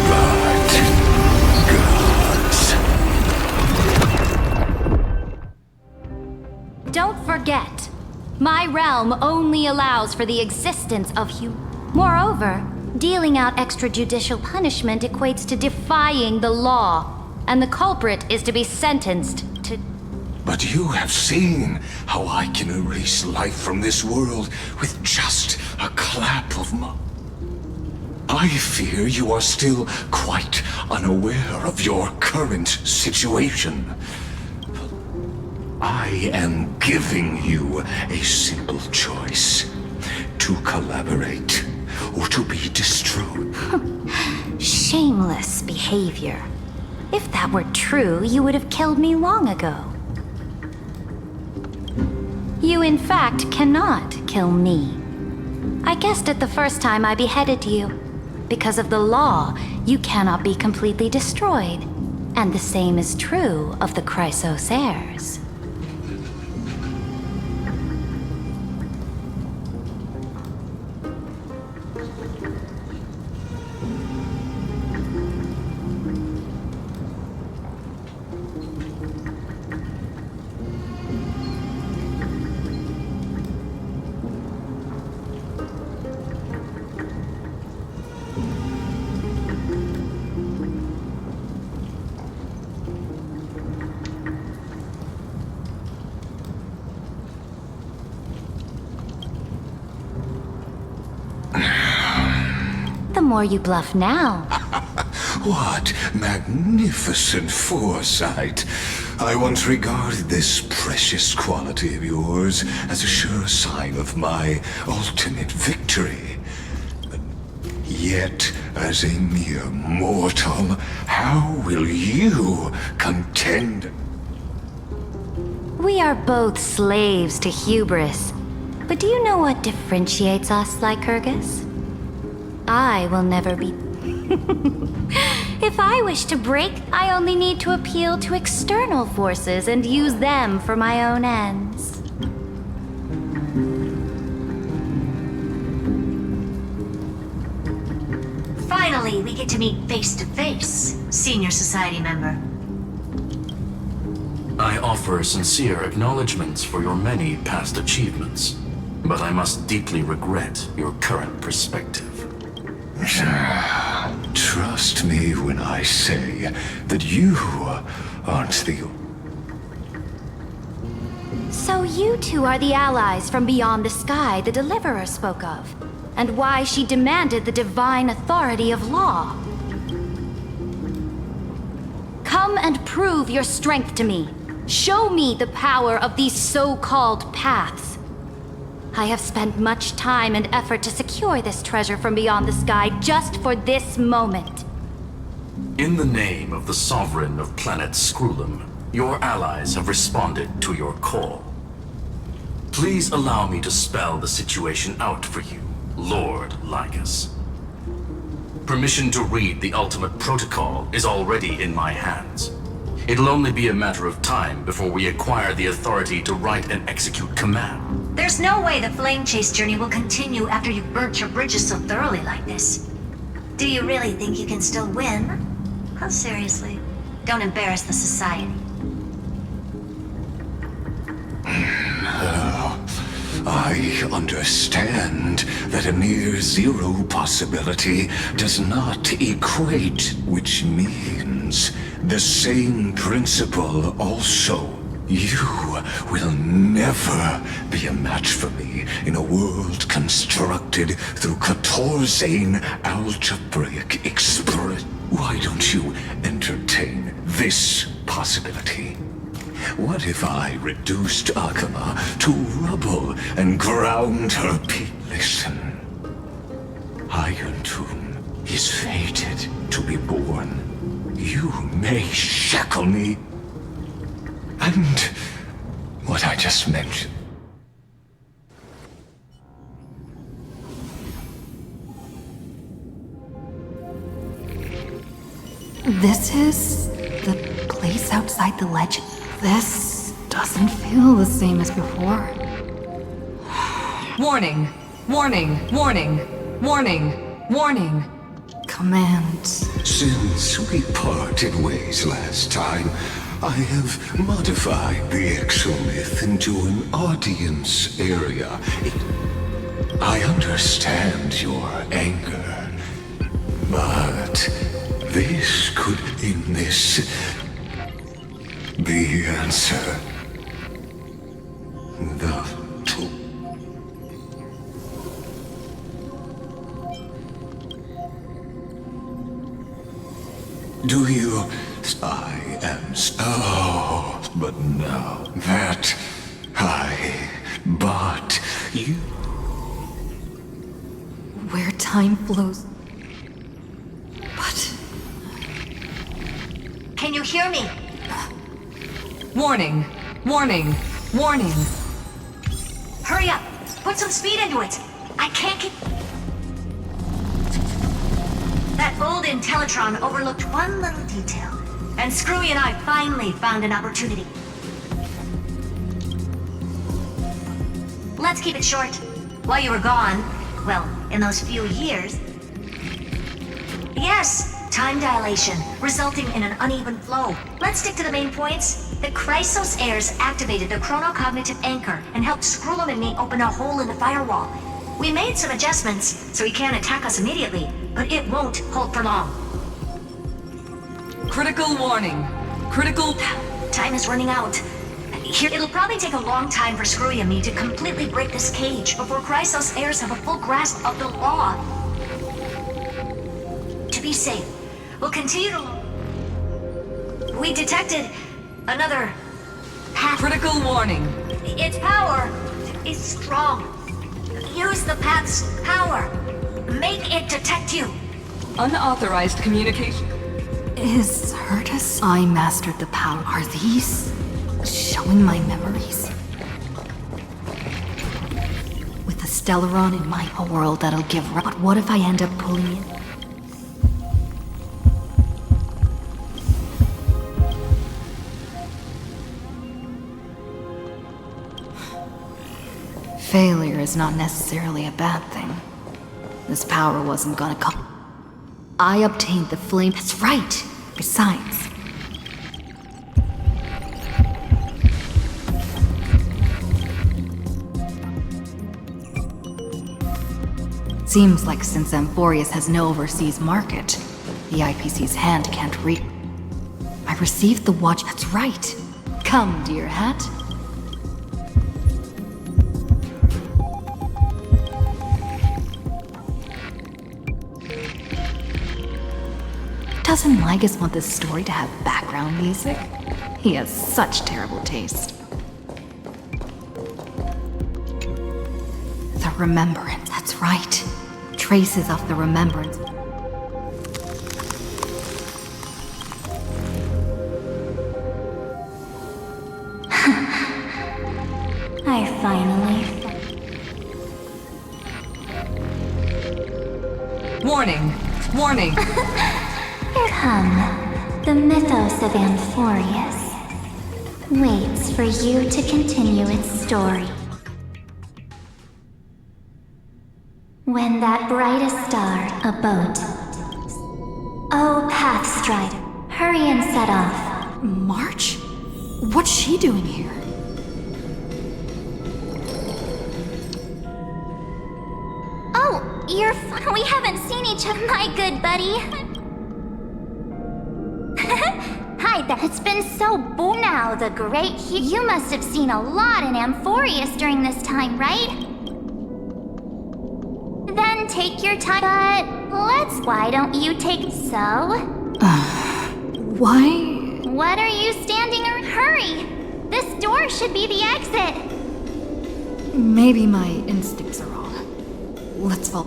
but gods. Don't forget, my realm only allows for the existence of Moreover, dealing out extrajudicial punishment equates to defying the law, and the culprit is to be sentenced to... But you have seen how I can erase life from this world with just a clap of my... I fear you are still quite unaware of your current situation. I am giving you a simple choice. To collaborate, or to be destroyed. Shameless behavior. If that were true, you would have killed me long ago. You in fact cannot kill me. I guessed it the first time I beheaded you. Because of the law, you cannot be completely destroyed. And the same is true of the Chrysos heirs. The more you bluff now. What magnificent foresight. I once regarded this precious quality of yours as a sure sign of my ultimate victory. Yet, as a mere mortal, how will you contend? We are both slaves to hubris. But do you know what differentiates us, like Kyrgyz? I will never be... If I wish to break, I only need to appeal to external forces and use them for my own ends. Finally, we get to meet face to face, Senior Society member. I offer sincere acknowledgments for your many past achievements. But I must deeply regret your current perspective. Trust me when I say that you aren't the... So you two are the allies from beyond the sky the Deliverer spoke of, and why she demanded the divine authority of law. Come and prove your strength to me. Show me the power of these so-called paths. I have spent much time and effort to secure this treasure from beyond the sky just for this moment. In the name of the Sovereign of planet Scrulum, your allies have responded to your call. Please allow me to spell the situation out for you, Lord Lycus. Permission to read the ultimate protocol is already in my hands. It'll only be a matter of time before we acquire the authority to write and execute command. There's no way the flame chase journey will continue after you've burnt your bridges so thoroughly like this. Do you really think you can still win? Oh, seriously. Don't embarrass the society. I understand that a near zero possibility does not equate, which means the same principle also. You will never be a match for me in a world constructed through Catorzane algebraic express. Why don't you entertain this possibility? What if I reduced Akama to rubble and ground her Listen. Iron Tomb is fated to be born. You may shackle me. And what I just mentioned. This is the place outside the legend. This doesn't feel the same as before. Warning! Warning! Warning! Warning! Warning! Command. Since we parted ways last time, I have modified the exomyth into an audience area. I understand your anger, but this could end this. The answer. The tool. Do you? I am so. But now that but you. Where time flows. But. Can you hear me? Warning! Warning! Warning! Hurry up! Put some speed into it! I can't get... That old Intellitron overlooked one little detail, and Screwy and I finally found an opportunity. Let's keep it short. While you were gone, well, in those few years... Yes, time dilation, resulting in an uneven flow. Let's stick to the main points. The Chrysos heirs activated the chronocognitive anchor and helped Scrulum and me open a hole in the firewall. We made some adjustments, so he can't attack us immediately, but it won't hold for long. Critical warning. Critical... Time is running out. Here, it'll probably take a long time for Screwy and me to completely break this cage before Chrysos heirs have a full grasp of the law. To be safe, we'll continue to... We detected another path. Critical warning. Its power is strong. Use the path's power. Make it detect you. Unauthorized communication. Is Hertus? I mastered the power. Are these showing my memories? With the Stellaron in my world that'll give... But what if I end up pulling it? Failure is not necessarily a bad thing. This power wasn't gonna come. I obtained the flame. That's right! Besides... Seems like since Amphorius has no overseas market, the IPC's hand can't reach. I received the watch. That's right. Come, dear hat. Doesn't Lygus want this story to have background music? He has such terrible taste. The Remembrance, that's right. Traces of the Remembrance. I finally... Warning! Warning! Come, the mythos of Amphorius waits for you to continue its story. When that brightest star, a boat. Oh, Pathstrider, hurry and set off. March? What's she doing here? Oh, we haven't seen each other, my good buddy. Hi there. It's been so boom now, the great you must have seen a lot in Amphorius during this time, right? Then take your time, but why don't you take so? Why? What are you standing around? Hurry! This door should be the exit. Maybe my instincts are wrong. Let's fall.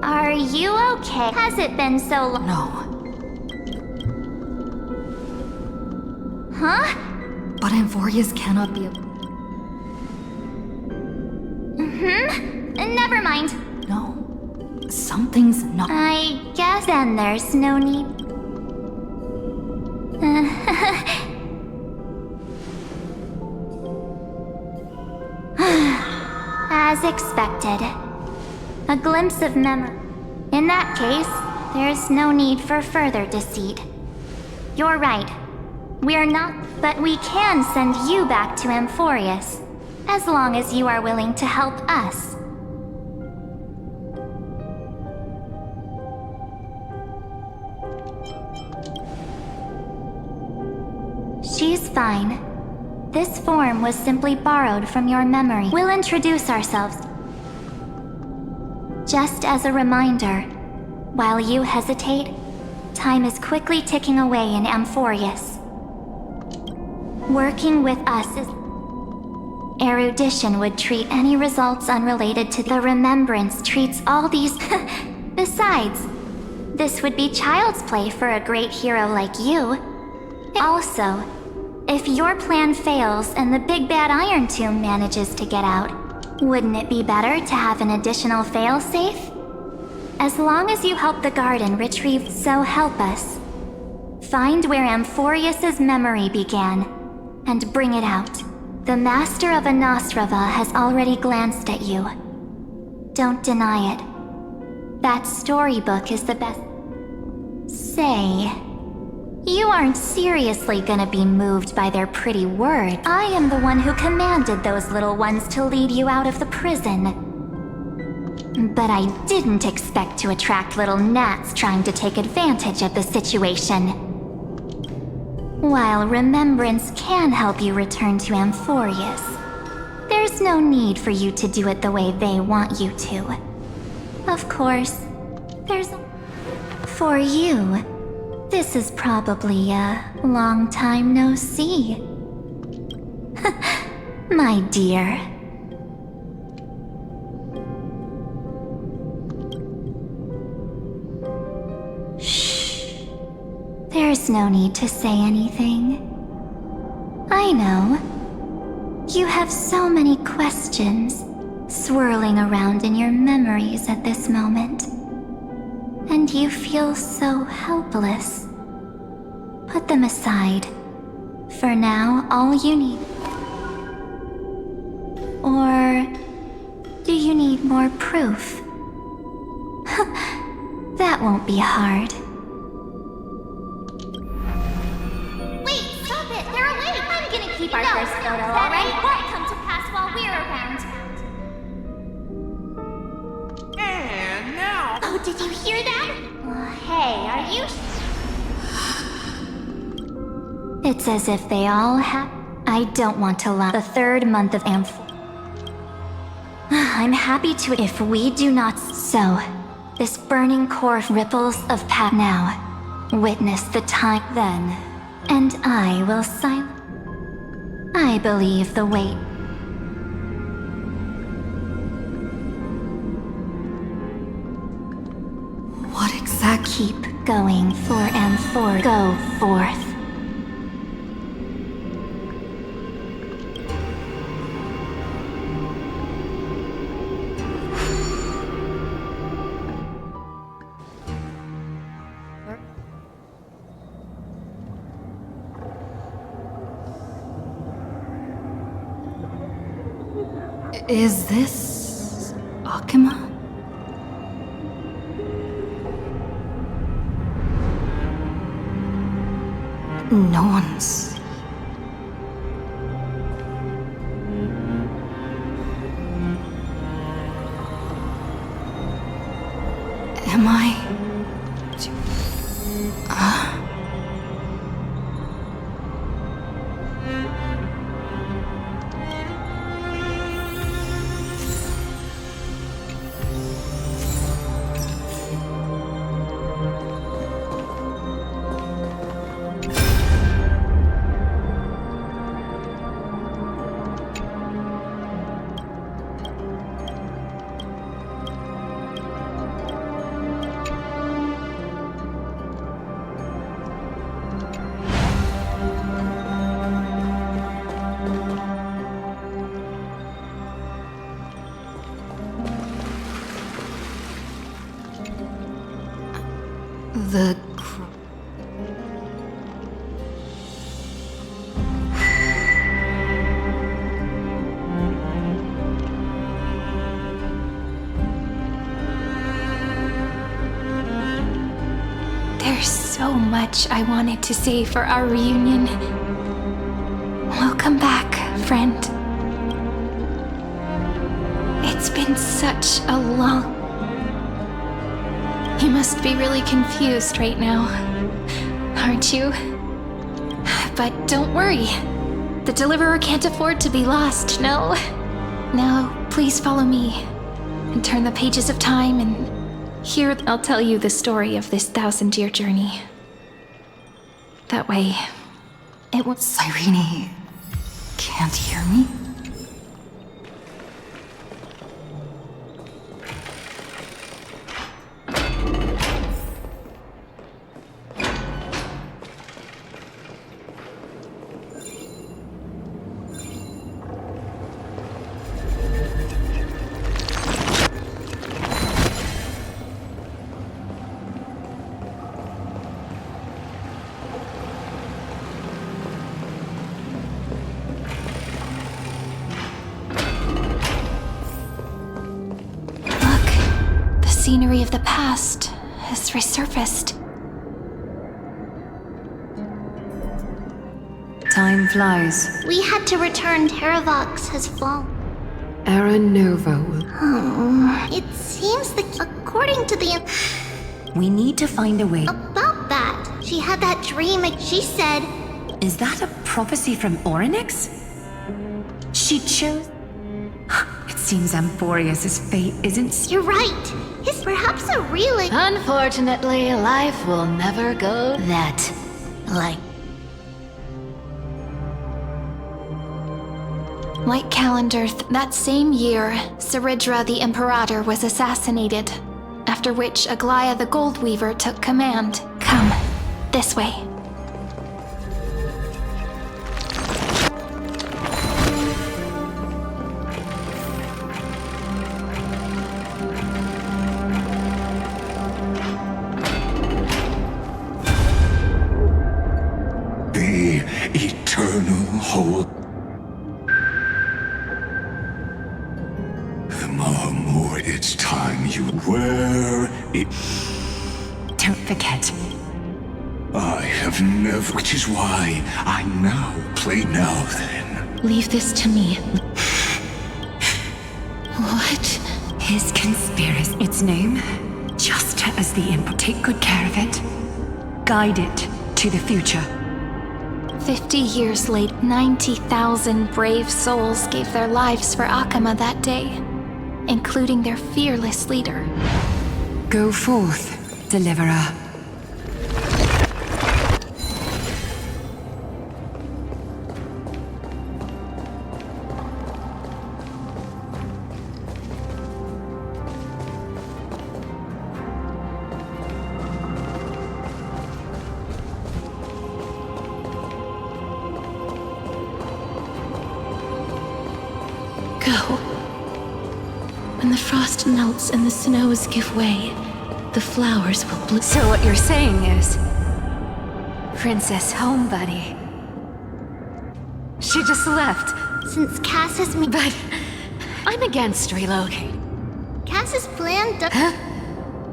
Are you okay? Has it been so long? No. Huh? But Amphorius cannot be a... Never mind. No. Something's not... I guess then there's no need. As expected. A glimpse of memory. In that case, there's no need for further deceit. You're right. We're not, but we can send you back to Amphorius, as long as you are willing to help us. She's fine. This form was simply borrowed from your memory. We'll introduce ourselves. Just as a reminder, while you hesitate, time is quickly ticking away in Amphorius. Working with us is... Erudition would treat any results unrelated to the Remembrance treats all these... Besides, this would be child's play for a great hero like you. Also, if your plan fails and the big bad Iron Tomb manages to get out, wouldn't it be better to have an additional failsafe? As long as you help the garden retrieve, so help us. Find where Amphorius's memory began, and bring it out. The Master of Anastrava has already glanced at you. Don't deny it. That storybook is the best. Say, you aren't seriously gonna be moved by their pretty word. I am the one who commanded those little ones to lead you out of the prison. But I didn't expect to attract little gnats trying to take advantage of the situation. While Remembrance can help you return to Amphorius, there's no need for you to do it the way they want you to. Of course, there's... For you, this is probably a long time no see. My dear. There's no need to say anything. I know. You have so many questions swirling around in your memories at this moment. And you feel so helpless. Put them aside. For now, all you need... Or... do you need more proof? That won't be hard. Keep our first photo, alright? Won't come to pass while we're around. And now Do you hear that? Hey, are you... It's as if they all have... I don't want to lie. The third month of I'm happy to if we do not so. This burning core ripples of path now. Witness the time then. And I will I believe the wait. What exactly? Keep going go forth. Is this... Akima? No one's... Am I... The... There's so much I wanted to say for our reunion. Welcome back, friend. It's been such a long... You must be really confused right now, aren't you? But don't worry. The Deliverer can't afford to be lost, no? Now, please follow me and turn the pages of time, and here I'll tell you the story of this 1,000-year journey. That way, it will... Cyrene can't hear me? Scenery of the past has resurfaced. Time flies. We had to return. Terravox has fallen. Era Nova. It seems that according to the... We need to find a way. About that. She had that dream and she said... Is that a prophecy from Orynyx? She chose... It seems Amphorius' fate isn't... You're right. It's perhaps a really... Unfortunately, life will never go that... Like calendar, that same year, Saridra the Imperator was assassinated, after which Aglaia the Gold Weaver took command. Come, this way. The eternal whole. The more it's time you were it. Don't forget. I have never, which is why I now play now then. Leave this to me. What? His conspiracy. Its name? just as the Imp. Take good care of it. Guide it to the future. 50 years later, 90,000 brave souls gave their lives for Akama that day, including their fearless leader. Go forth, Deliverer. When the frost melts and the snows give way, the flowers will bloom. So what you're saying is... Princess Homebuddy. She just left. Since Cass has me... But... I'm against relocating. Cass's plan does... Huh?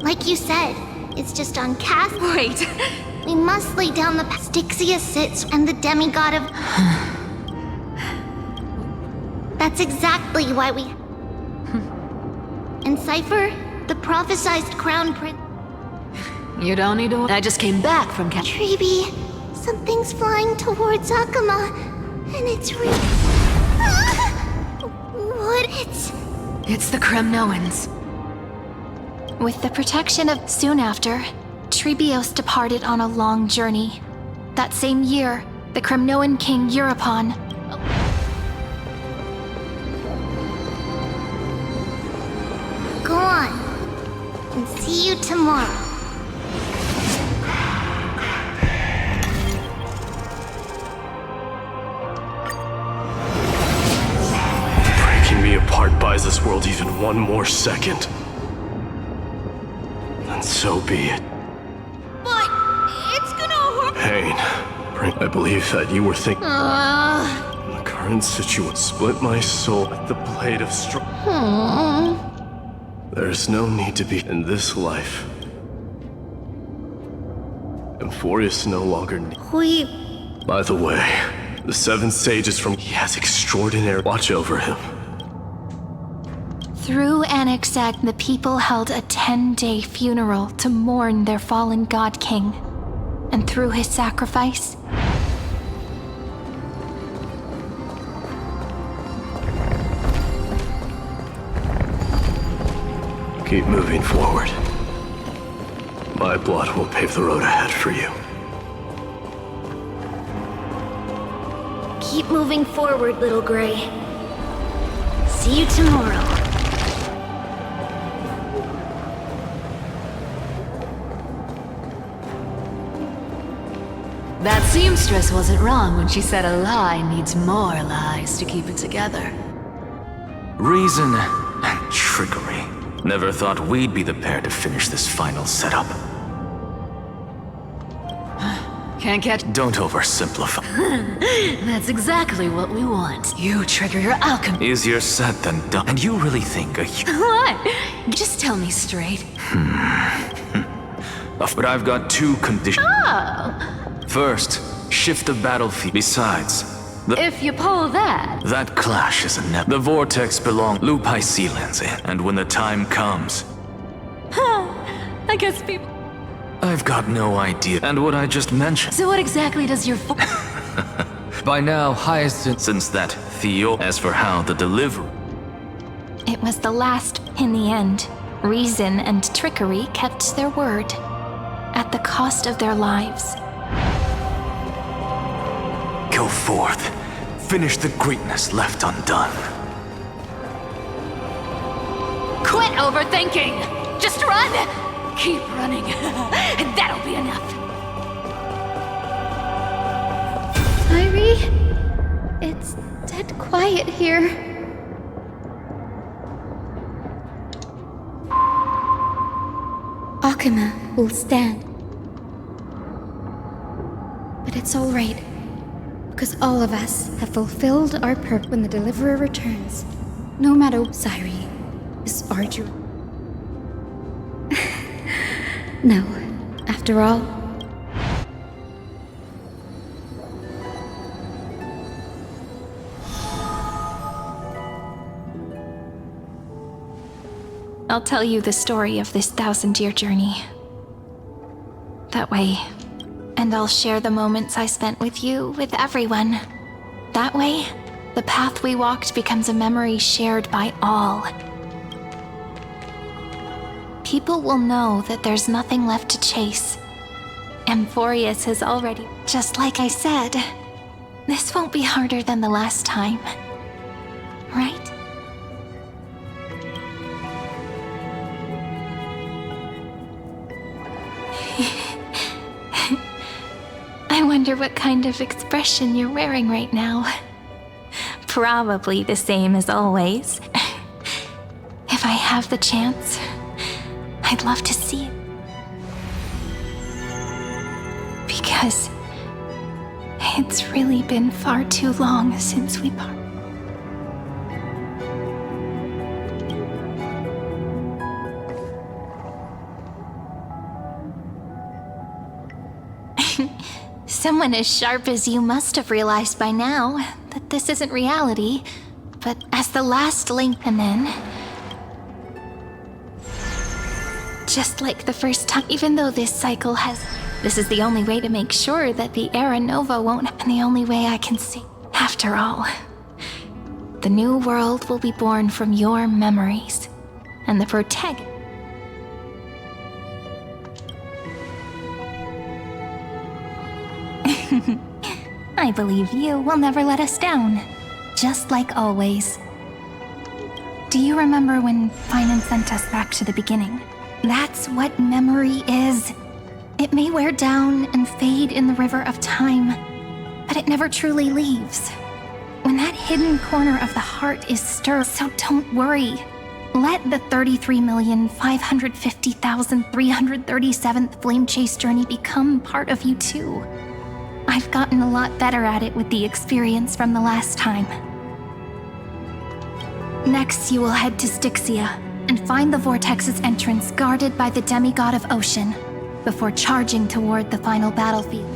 Like you said, it's just on Cass... Wait. We must lay down the... Styxia sits and the demigod of... That's exactly why we... And Cypher, the prophesized crown prince... You don't need to... I just came back from Treeby, something's flying towards Akama, and it's real... What? It's the Kremnoans. With the protection of... Soon after, Trebios departed on a long journey. That same year, the Kremnoan king Eurupon... Go on, and see you tomorrow. Breaking me apart buys this world even one more second. And so be it. But it's gonna hurt. Pain. I believe that you were thinking... The current situation split my soul with the blade of There's no need to be in this life. Emphorius no longer By the way, the seven sages from... He has extraordinary watch over him. Through Anexag, the people held a 10-day funeral to mourn their fallen god king. And through his sacrifice... Keep moving forward. My blood will pave the road ahead for you. Keep moving forward, little Gray. See you tomorrow. That seamstress wasn't wrong when she said a lie needs more lies to keep it together. Reason and trickery. Never thought we'd be the pair to finish this final setup. Can't get... Don't oversimplify. That's exactly what we want. You trigger your alchemy. Easier said than done. And you really think a... What? Just tell me straight. But I've got two conditions. Oh! First, shift the battlefield. Besides, If you pull that... That clash is the vortex belongs Lupai Sealands in, and when the time comes... I guess people... I've got no idea. And what I just mentioned... So what exactly does your... By now, Hyacinth... Since that Theo... As for how the delivery... It was the last. In the end, reason and trickery kept their word. At the cost of their lives. Go forth. Finish the greatness left undone. Quit overthinking! Just run! Keep running, and that'll be enough. Irie, it's dead quiet here. Akama will stand. But it's all right, because all of us have fulfilled our purpose when the Deliverer returns. No matter Sairi is arduous. No, after all, I'll tell you the story of this 1,000-year journey. That way. And I'll share the moments I spent with you, with everyone. That way, the path we walked becomes a memory shared by all. People will know that there's nothing left to chase. Amphorius has already... Just like I said, this won't be harder than the last time. Right? I wonder what kind of expression you're wearing right now. Probably the same as always. If I have the chance, I'd love to see it. Because it's really been far too long since we parted. Someone as sharp as you must have realized by now that this isn't reality, but as the last link, and then... Just like the first time, even though this cycle has... This is the only way to make sure that the Era Nova won't, and the only way I can see. After all, the new world will be born from your memories, and the protagonist... I believe you will never let us down, just like always. Do you remember when Finan sent us back to the beginning? That's what memory is. It may wear down and fade in the river of time, but it never truly leaves. When that hidden corner of the heart is stirred, so don't worry. Let the 33,550,337th Flame Chase journey become part of you too. I've gotten a lot better at it with the experience from the last time. Next, you will head to Styxia and find the Vortex's entrance guarded by the demigod of ocean before charging toward the final battlefield.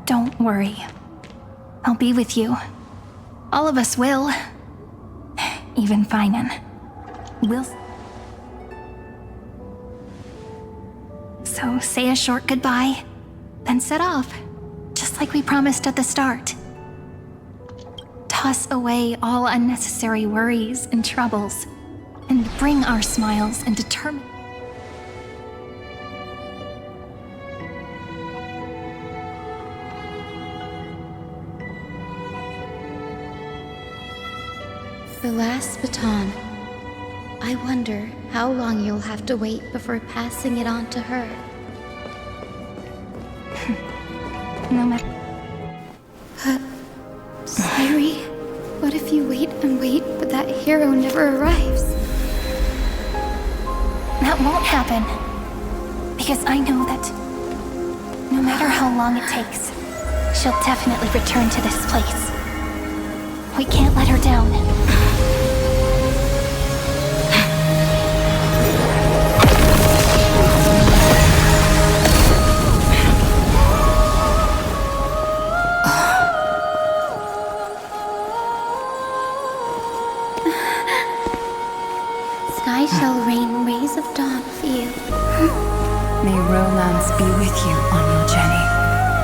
Don't worry. I'll be with you. All of us will. Even Finan. We'll... So say a short goodbye, then set off, just like we promised at the start. Toss away all unnecessary worries and troubles, and bring our smiles and determination. The last baton. I wonder how long you'll have to wait before passing it on to her. No matter. Sayuri, what if you wait and wait, but that hero never arrives? That won't happen. Because I know that no matter how long it takes, she'll definitely return to this place. We can't let her down. Sky shall rain rays of dawn for you. May romance be with you on your journey.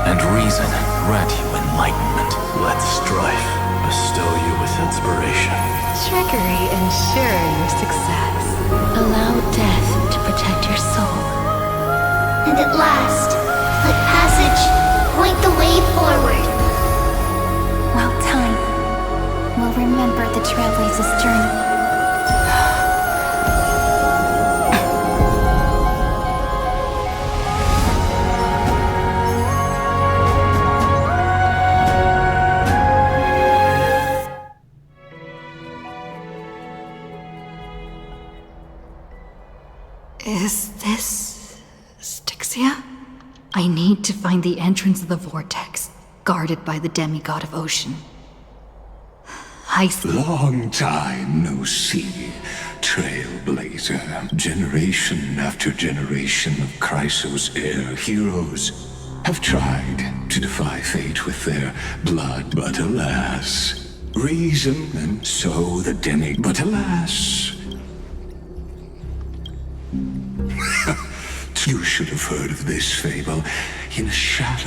And reason grant you enlightenment. Let strife bestow you with inspiration. Trickery ensure your success. Allow death to protect your soul. And at last, let passage point the way forward. Well time. We'll remember the Trailblazer's journey. Is this Styxia? I need to find the entrance of the vortex, guarded by the demigod of ocean. Long time no see, Trailblazer. Generation after generation of Chrysos heir heroes have tried to defy fate with their blood, but alas, reason, and so the demigod. But alas, you should have heard of this fable in a shadow.